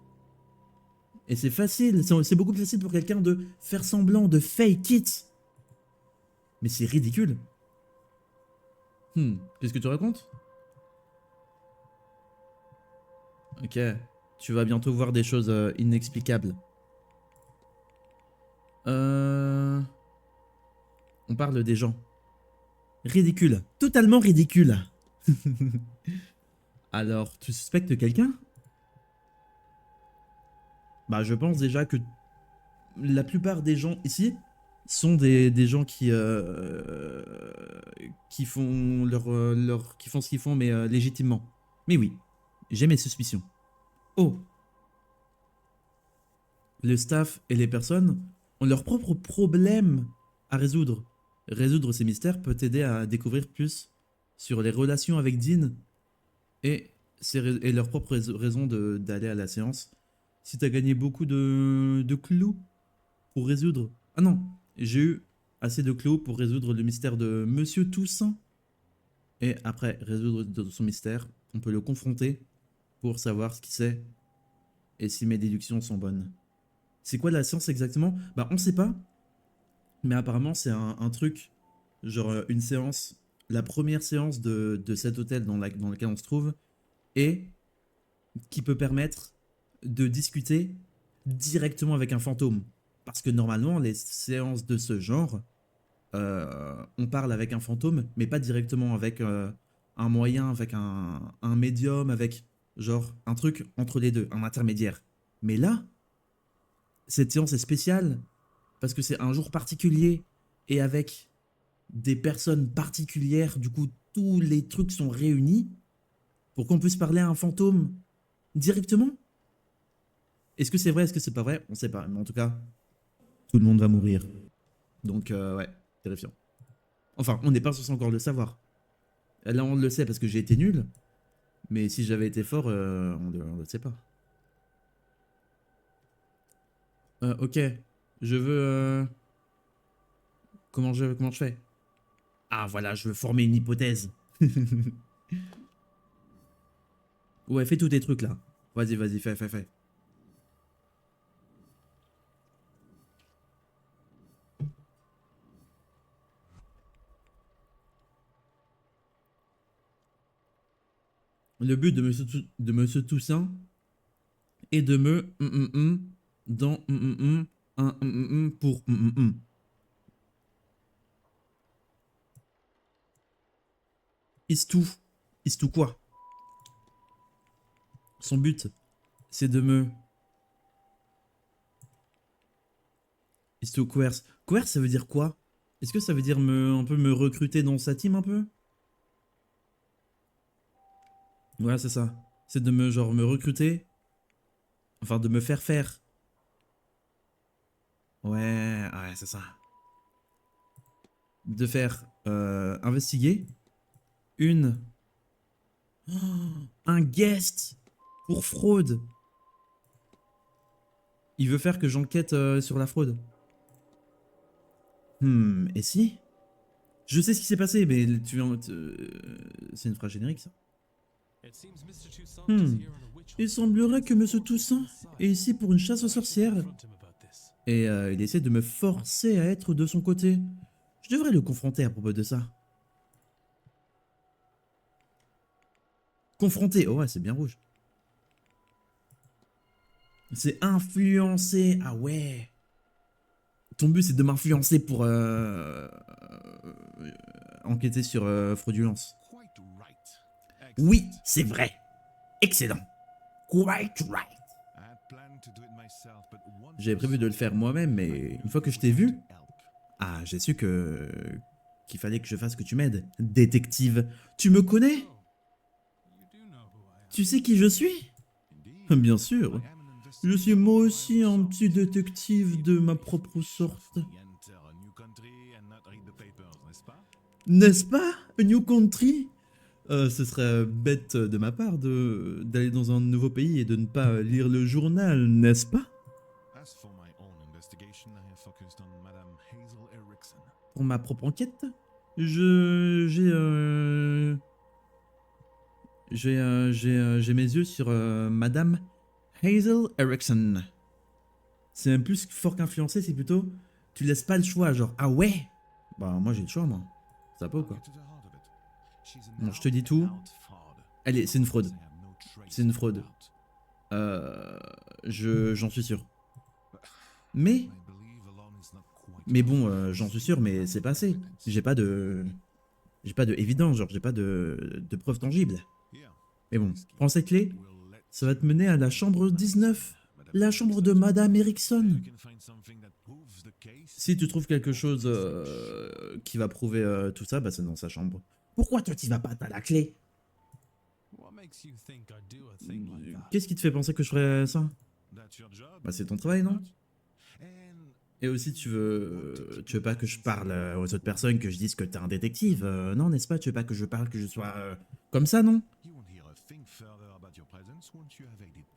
Et c'est facile, c'est beaucoup plus facile pour quelqu'un de faire semblant, de fake it. Mais c'est ridicule. Qu'est-ce que tu racontes? Ok, tu vas bientôt voir des choses inexplicables. On parle des gens. Ridicule, totalement ridicule. Alors, tu suspectes quelqu'un? Bah, je pense déjà que la plupart des gens ici sont des gens qui font qui font ce qu'ils font, mais légitimement. Mais oui, j'ai mes suspicions. Oh, le staff et les personnes ont leurs propres problèmes à résoudre. Résoudre ces mystères peut t'aider à découvrir plus sur les relations avec Dean et leurs propres raisons d'aller à la séance. Si t'as gagné beaucoup de clous, pour résoudre... Ah non, j'ai eu assez de clés pour résoudre le mystère de Monsieur Toussaint. Et après résoudre son mystère, on peut le confronter pour savoir ce qu'il sait et si mes déductions sont bonnes. C'est quoi la science exactement? Bah on sait pas, mais apparemment c'est un truc, genre une séance, la première séance de cet hôtel dans lequel on se trouve, et qui peut permettre de discuter directement avec un fantôme. Parce que normalement, les séances de ce genre, on parle avec un fantôme, mais pas directement avec un moyen, avec un médium, avec genre un truc entre les deux, un intermédiaire. Mais là, cette séance est spéciale parce que c'est un jour particulier et avec des personnes particulières, du coup, tous les trucs sont réunis pour qu'on puisse parler à un fantôme directement. Est-ce que c'est vrai, est-ce que c'est pas vrai? On sait pas, mais en tout cas, tout le monde va mourir. Donc, ouais, terrifiant. Enfin, on n'est pas censé encore le savoir. Là, on le sait parce que j'ai été nul, mais si j'avais été fort, on le sait pas. Ok, je veux... Comment je fais? Ah, voilà, je veux former une hypothèse. Ouais, fais tous tes trucs, là. Vas-y, fais. Le but de Monsieur Toussaint est de me dans un pour Is tout quoi? Son but, c'est de me... Is to coerce. Coerce, ça veut dire quoi? Est-ce que ça veut dire un peu me recruter dans sa team un peu? Ouais, c'est ça. C'est de me recruter. Enfin, de me faire faire. Ouais, c'est ça. De faire investiguer un guest pour fraude. Il veut faire que j'enquête sur la fraude. Et si? Je sais ce qui s'est passé, mais c'est une phrase générique, ça. Il semblerait que Monsieur Toussaint est ici pour une chasse aux sorcières. Et il essaie de me forcer à être de son côté. Je devrais le confronter à propos de ça. Confronter, oh ouais, c'est bien rouge. C'est influencer, ah ouais. Ton but c'est de m'influencer pour enquêter sur fraudulence. Quite right. Oui, c'est vrai. Excellent. Quite right. I had planned to do it myself, but one J'avais prévu de le faire moi-même, mais une fois que je t'ai vu, j'ai su qu'il fallait que je fasse que tu m'aides. Détective, tu me connais? Tu sais qui je suis? Bien sûr. Je suis moi aussi un petit détective de ma propre sorte. N'est-ce pas? A New Country? Ce serait bête de ma part d'aller dans un nouveau pays et de ne pas lire le journal, n'est-ce pas? Pour ma propre enquête, j'ai mes yeux sur Madame Hazel Erickson. C'est même plus fort qu'influencer, c'est plutôt tu laisses pas le choix, genre ah ouais? Bah moi j'ai le choix moi. Ça peut quoi? Bon, je te dis tout. Allez, c'est une fraude. C'est une fraude. J'en suis sûr. Mais bon, j'en suis sûr, mais c'est pas assez. J'ai pas de évidence, genre j'ai pas de preuves tangibles. Mais bon, prends cette clé, ça va te mener à la chambre 19, la chambre de Madame Erickson. Si tu trouves quelque chose qui va prouver tout ça, bah c'est dans sa chambre. Pourquoi toi t'y vas pas, t'as la clé? Qu'est-ce qui te fait penser que je ferais ça? Bah c'est ton travail, non? Et aussi tu veux pas que je parle aux autres personnes, que je dise que t'es un détective, non n'est-ce pas? Tu veux pas que je parle, que je sois comme ça, non?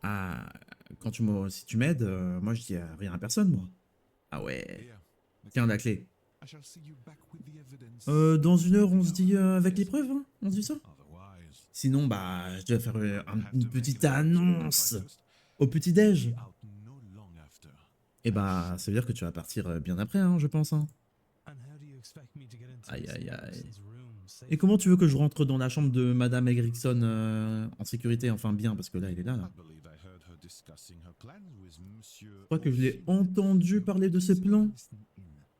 Ah, si tu m'aides, moi je dis rien à personne, moi. Ah ouais. Here, the Tiens, key. la clé. I shall see you back with the evidence. Dans une heure, on se dit avec l'épreuve, hein? On se dit ça? Otherwise, Sinon, bah, je dois faire I'll have une to petite make the annonce breakfast. au petit-déj. Be out no long after. Et bah, ça veut dire que tu vas partir bien après, hein, je pense. Hein. And how do you expect me to get into Aïe, Miss aïe, aïe. Erickson's room Et safely? comment tu veux que je rentre dans la chambre de Madame Erickson en sécurité? Enfin, bien, parce que là, il est là, I là. believe I heard her discussing her plans with Monsieur. Je crois que je l'ai O'Flynn. entendu parler de ses plans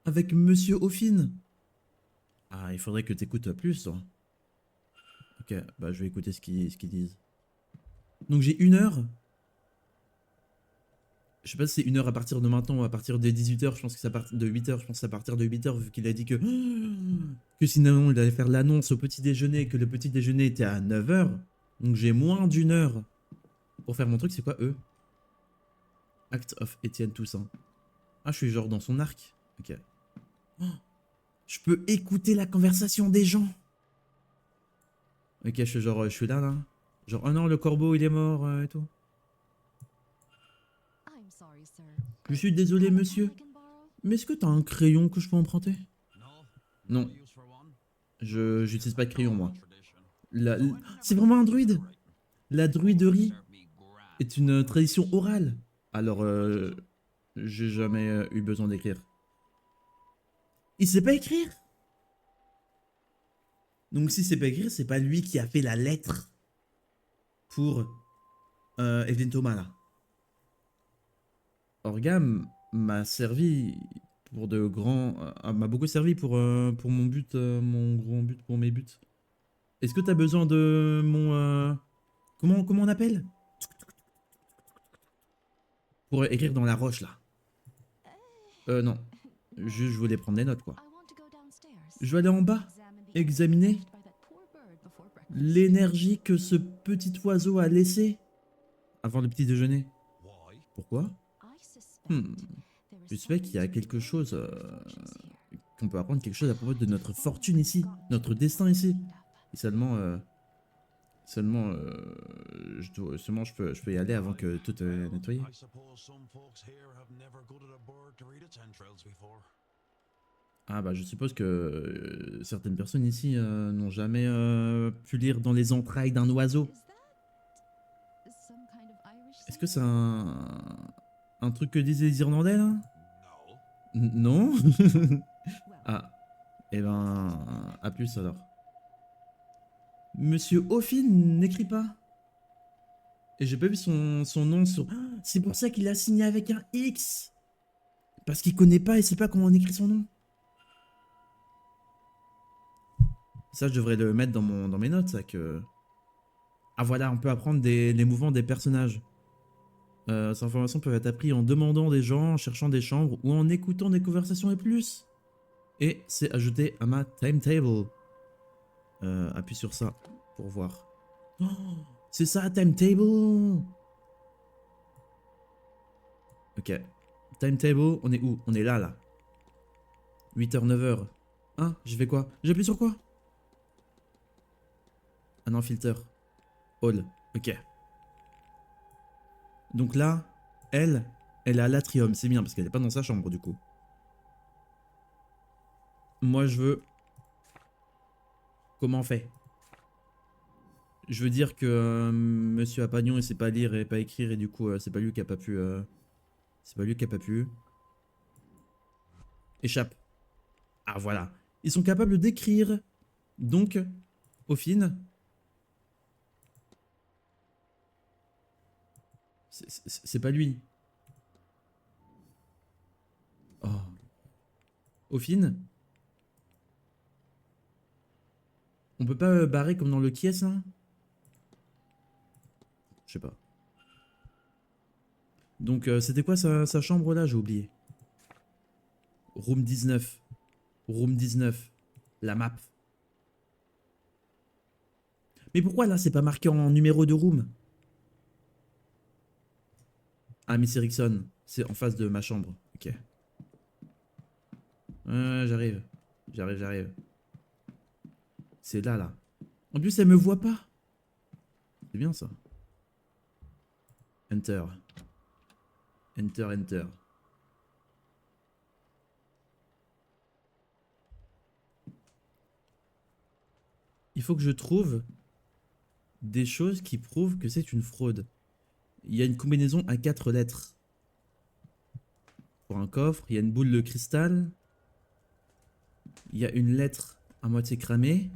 avec Monsieur Ophine. Ah, il faudrait que tu écoutes plus. Toi. Ok, bah je vais écouter ce qu'ils disent. Donc j'ai 1 heure. Je sais pas si c'est 1 heure à partir de maintenant ou à partir de 18h. Je pense que c'est à partir de 8h. Je pense que c'est à partir de 8h vu qu'il a dit que sinon il allait faire l'annonce au petit déjeuner et que le petit déjeuner était à 9h. Donc j'ai moins d'1 heure pour faire mon truc. C'est quoi eux? Act of Étienne Toussaint. Ah, je suis genre dans son arc. Ok. Oh, je peux écouter la conversation des gens. Ok, je suis genre, je suis là, là. Genre, oh non, le corbeau, il est mort et tout. Je suis désolé, monsieur. Mais est-ce que t'as un crayon que je peux emprunter? Non. Je j'utilise pas de crayon, moi. C'est vraiment un druide. La druiderie est une tradition orale. Alors, j'ai jamais eu besoin d'écrire. Il sait pas écrire? Donc si c'est pas écrire, c'est pas lui qui a fait la lettre pour Evelyn Thomas, là. Orgam m'a servi pour de grands... m'a beaucoup servi pour mon but, mon grand but, pour mes buts. Est-ce que t'as besoin de mon... comment on appelle? Pour écrire dans la roche, là. Non. Juste, je voulais prendre des notes, quoi. Je vais aller en bas, examiner l'énergie que ce petit oiseau a laissée avant le petit déjeuner. Pourquoi? Je suspecte qu'il y a quelque chose... qu'on peut apprendre quelque chose à propos de notre fortune ici, notre destin ici. Et seulement... seulement je peux y aller avant que tout est nettoyé. I suppose some folks here have never gutted a bird to read its entrails before. Ah bah je suppose que certaines personnes ici n'ont jamais pu lire dans les entrailles d'un oiseau. Est-ce que c'est un truc que disaient les Irlandais là? Non. Ah, et ben à plus alors. Monsieur Ophine n'écrit pas. Et j'ai pas vu son nom sur... Ah, c'est pour ça qu'il a signé avec un X. Parce qu'il connaît pas et sait pas comment on écrit son nom. Ça, je devrais le mettre dans mes notes, ça, que... Ah voilà, on peut apprendre les mouvements des personnages. Ces informations peuvent être apprises en demandant des gens, en cherchant des chambres ou en écoutant des conversations et plus. Et c'est ajouté à ma timetable. Appuie sur ça pour voir. Oh, c'est ça, timetable. Ok. Timetable, on est où? On est là, là. 8h, 9h. Hein? J'ai fait quoi? J'appuie sur quoi? Ah non, filter. All. Ok. Donc là, elle est à l'atrium. C'est bien parce qu'elle n'est pas dans sa chambre du coup. Moi, je veux... Comment on fait? Je veux dire que Monsieur Apagnon, il sait pas lire et pas écrire et du coup, c'est pas lui qui a pas pu... C'est pas lui qui a pas pu... Échappe. Ah voilà. Ils sont capables d'écrire. Donc, Ophine... C'est pas lui. Oh. Ophine? On peut pas barrer comme dans le Kies là? Je sais pas. Donc c'était quoi sa chambre là? J'ai oublié. Room 19. Room 19. La map. Mais pourquoi là c'est pas marqué en numéro de room? Ah, Miss Erickson, c'est en face de ma chambre. Ok. J'arrive. J'arrive. C'est là, là. En plus, elle me voit pas. C'est bien ça. Enter. Enter. il faut que je trouve des choses qui prouvent que c'est une fraude. Il y a une combinaison à 4 lettres. Pour un coffre, il y a une boule de cristal. Il y a une lettre à moitié cramée.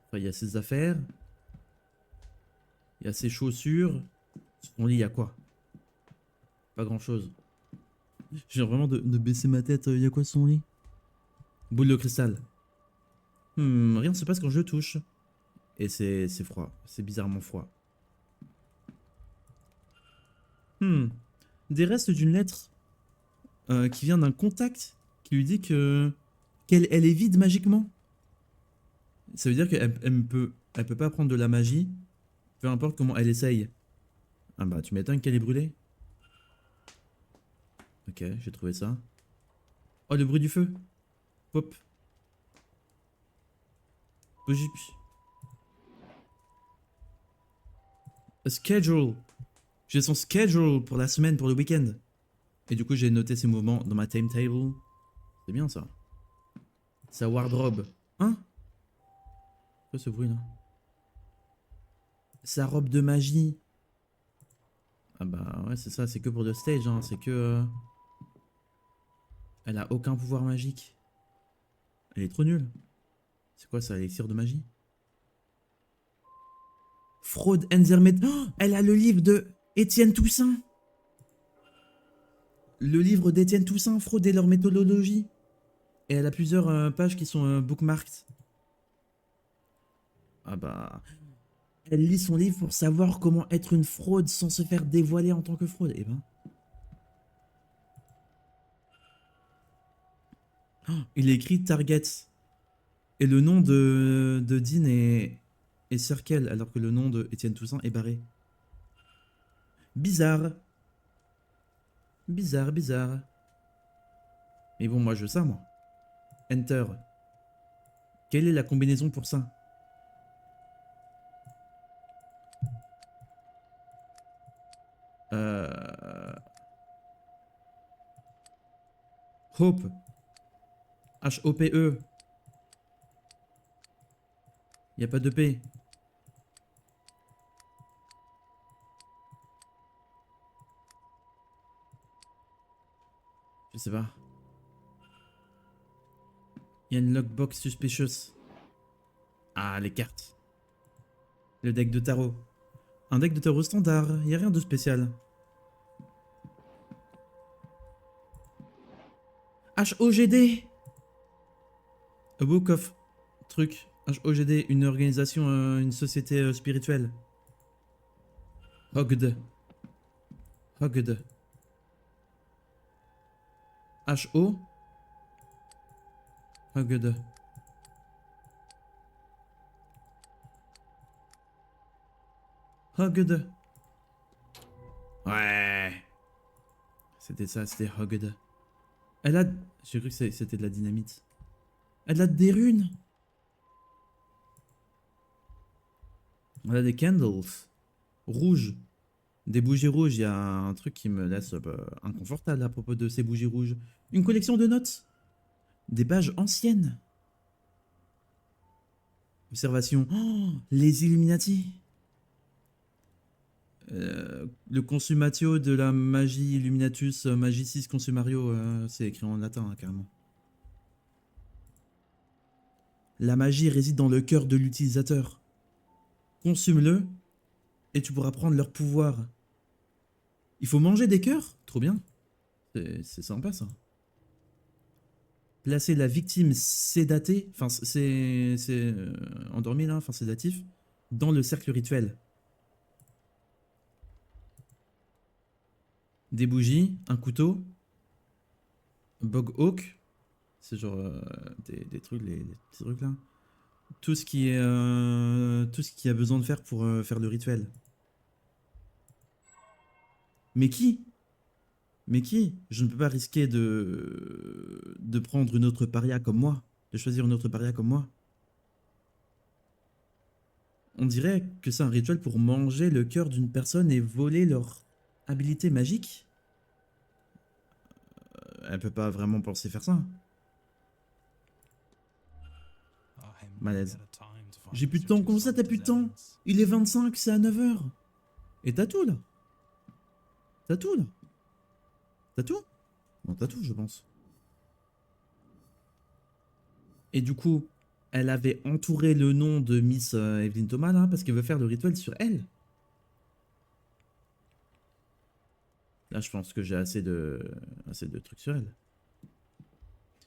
Enfin, il y a ses affaires. Il y a ses chaussures. Son lit, il y a quoi? Pas grand chose. J'ai vraiment de baisser ma tête. Il y a quoi sur son lit? Boule de cristal. Rien ne se passe quand je touche. Et c'est froid. C'est bizarrement froid. Des restes d'une lettre qui vient d'un contact qui lui dit que qu'elle est vide magiquement. Ça veut dire qu'elle peut pas apprendre de la magie, peu importe comment elle essaye. Ah bah tu m'étonnes qu'elle est brûlée. Ok, j'ai trouvé ça. Oh, le bruit du feu. Pop. Bougie. A schedule. J'ai son schedule pour la semaine, pour le week-end. Et du coup, j'ai noté ses mouvements dans ma timetable. C'est bien ça. Sa wardrobe. Hein? C'est quoi ce bruit là? Sa robe de magie. Ah bah ouais, c'est ça, c'est que pour le stage, hein. C'est que... Elle a aucun pouvoir magique. Elle est trop nulle. C'est quoi ça, l'élixir de magie? Fraude Enzermet. Oh, elle a le livre de Étienne Toussaint. Le livre d'Étienne Toussaint, Fraude et leur méthodologie. Et elle a plusieurs pages qui sont bookmarked. Ah bah... Elle lit son livre pour savoir comment être une fraude sans se faire dévoiler en tant que fraude. Eh ben... Oh, il est écrit Target. Et le nom de Dean est Circle, alors que le nom de Étienne Toussaint est barré. Bizarre. Bizarre, bizarre. Mais bon, moi je veux ça, moi. Enter. Quelle est la combinaison pour ça? Hope. H-O-P-E. Y a pas de P. Je sais pas. Il y a une lockbox suspicious. Ah, les cartes. Le deck de tarot. Un deck de tarot standard, y a rien de spécial. HOGD. A book of... Truc. HOGD, une organisation, une société spirituelle. Hogd. Hogd. H-O. Hogd. Hogd. Ouais. C'était ça, c'était Hogd. Elle a... J'ai cru que c'était de la dynamite. Elle a des runes. Elle a des candles. Rouges. Des bougies rouges. Il y a un truc qui me laisse inconfortable à propos de ces bougies rouges. Une collection de notes. Des pages anciennes. Observation. Oh, les Illuminati. Le consumatio de la magie Illuminatus Magicis Consumario, c'est écrit en latin, hein, carrément. La magie réside dans le cœur de l'utilisateur. Consume-le et tu pourras prendre leur pouvoir. Il faut manger des cœurs? Trop bien. C'est sympa ça. Placer la victime sédatée, enfin c'est endormi là, enfin sédatif, dans le cercle rituel. Des bougies, un couteau, Bog Oak, c'est genre des trucs, les petits trucs là. Tout ce qui est tout ce qu'il y a besoin de faire pour faire le rituel. Mais qui? Mais qui? Je ne peux pas risquer de prendre une autre paria comme moi, de choisir une autre paria comme moi. On dirait que c'est un rituel pour manger le cœur d'une personne et voler leur habilité magique. Elle peut pas vraiment penser faire ça. Malaise. J'ai plus de temps. Comment ça, t'as plus de temps? Il est 25, c'est à 9h. Et t'as tout, là. T'as tout, là. T'as tout? Non, t'as tout, je pense. Et du coup, elle avait entouré le nom de Miss Evelyn Thomas, là, parce qu'elle veut faire le rituel sur elle. Là, je pense que j'ai assez de trucs sur elle.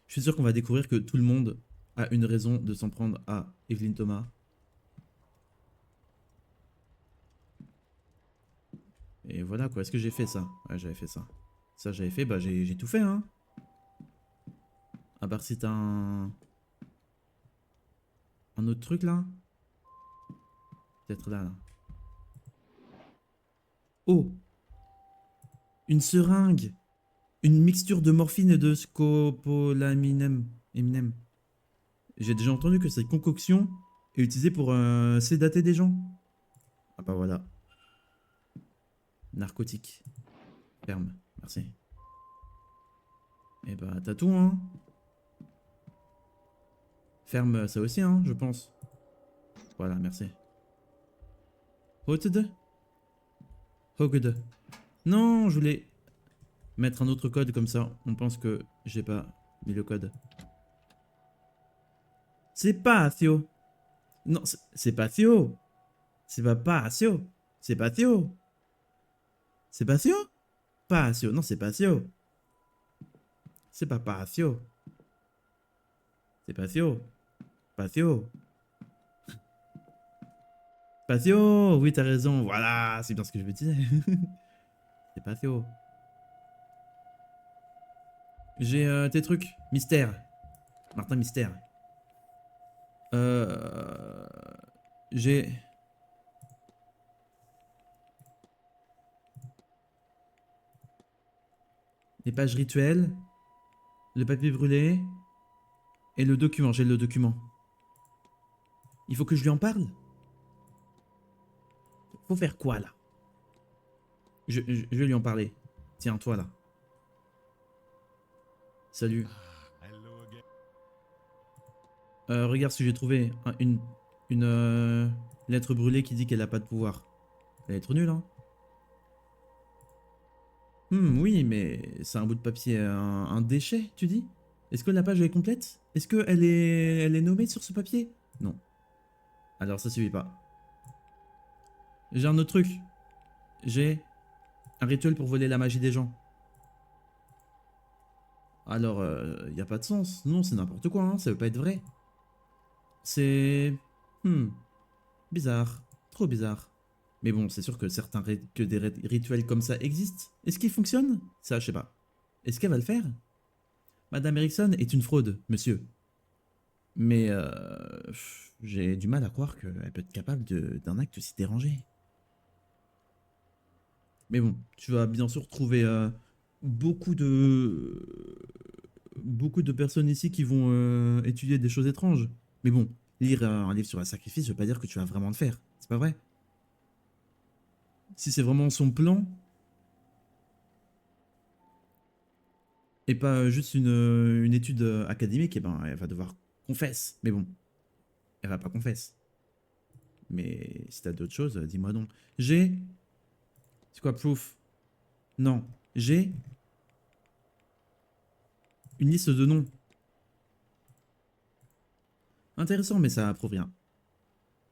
Je suis sûr qu'on va découvrir que tout le monde a une raison de s'en prendre à Evelyn Thomas. Et voilà quoi, est-ce que j'ai fait ça? Ouais, j'avais fait ça. Ça, j'avais fait, bah j'ai tout fait, hein. À part si t'as un autre truc là. Peut-être là, là. Oh! Une seringue! Une mixture de morphine et de scopolaminem. Eminem. J'ai déjà entendu que cette concoction est utilisée pour sédater des gens. Ah bah voilà. Narcotique. Ferme. Merci. Et bah t'as tout, hein. Ferme ça aussi, hein, je pense. Voilà, merci. Hotede. Hogede. Non, je voulais mettre un autre code comme ça. On pense que j'ai pas mis le code. C'est pas Theo. Non, c'est pas Theo. C'est pas Theo. C'est pas Theo. C'est pas Theo? Pas Theo. Non, c'est pas Theo. C'est pas Theo. C'est pas Theo. Pas Theo. Pas Theo. Oui, t'as raison. Voilà, c'est bien ce que je me disais. C'est pas Theo. J'ai tes trucs. Mystère. Martin Mystère. J'ai... les pages rituelles, le papier brûlé et le document. J'ai le document. Il faut que je lui en parle? Faut faire quoi là? Je vais lui en parler. Tiens, toi là. Salut. Hello again. Regarde ce que j'ai trouvé. Une lettre brûlée qui dit qu'elle a pas de pouvoir. La lettre nulle, hein? Oui, mais c'est un bout de papier, un déchet, tu dis? Est-ce que la page est complète? Est-ce qu'elle elle est nommée sur ce papier? Non. Alors ça suffit pas. J'ai un autre truc. J'ai un rituel pour voler la magie des gens. Alors, y a pas de sens. Non, c'est n'importe quoi, hein, ça veut pas être vrai. C'est... bizarre. Trop bizarre. Mais bon, c'est sûr que que des rituels comme ça existent. Est-ce qu'ils fonctionnent? Ça, je sais pas. Est-ce qu'elle va le faire? Madame Erickson est une fraude, monsieur. Mais j'ai du mal à croire qu'elle peut être capable d'un acte si dérangé. Mais bon, tu vas bien sûr trouver beaucoup de personnes ici qui vont étudier des choses étranges. Mais bon, lire un livre sur un sacrifice, je veux pas dire que tu vas vraiment le faire. C'est pas vrai? Si c'est vraiment son plan, et pas juste une étude académique, eh ben elle va devoir confesse. Mais bon, elle va pas confesse. Mais si t'as d'autres choses, dis-moi donc. J'ai... c'est quoi, proof? Non. J'ai... une liste de noms. Intéressant, mais ça prouve rien.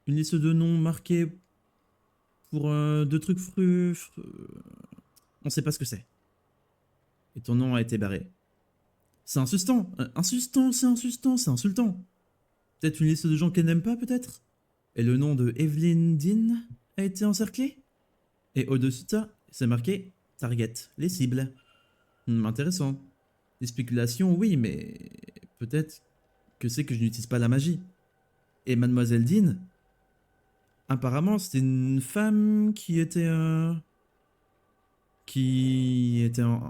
Une liste de noms marqués pour deux trucs on sait pas ce que c'est. Et ton nom a été barré. C'est insultant. Insultant, c'est insultant, c'est insultant. Peut-être une liste de gens qu'elle n'aime pas, peut-être? Et le nom de Evelyn Dean a été encerclé? Et au-dessus de ça, c'est marqué Target, les cibles. Intéressant. Des spéculations, oui, mais peut-être que c'est que je n'utilise pas la magie. Et Mademoiselle Dean, apparemment, c'était une femme qui était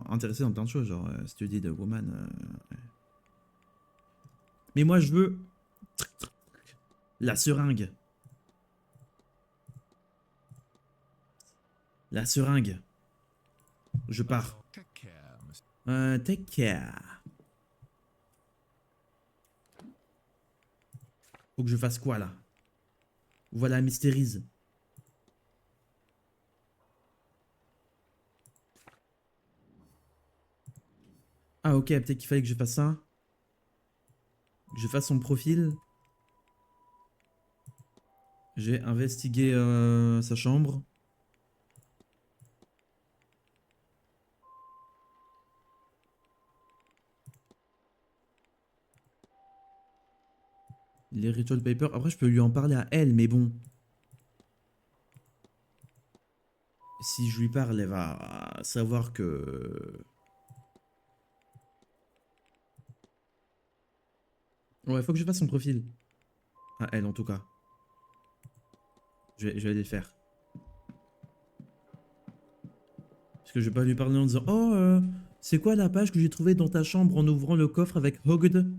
intéressée dans plein de choses, genre study de woman. Ouais. Mais moi, je veux la seringue. La seringue. Je pars. Take care, monsieur. Take care. Faut que je fasse quoi là? Voilà, mystérise. Ah ok, peut-être qu'il fallait que je fasse ça. Que je fasse son profil. J'ai investigué sa chambre. Les ritual papers. Après, je peux lui en parler à elle, mais bon. Si je lui parle, elle va savoir que... Ouais, faut que je fasse son profil. À elle, en tout cas. Je vais aller le faire. Parce que je vais pas lui parler en disant « Oh, c'est quoi la page que j'ai trouvée dans ta chambre en ouvrant le coffre avec Hogd ?»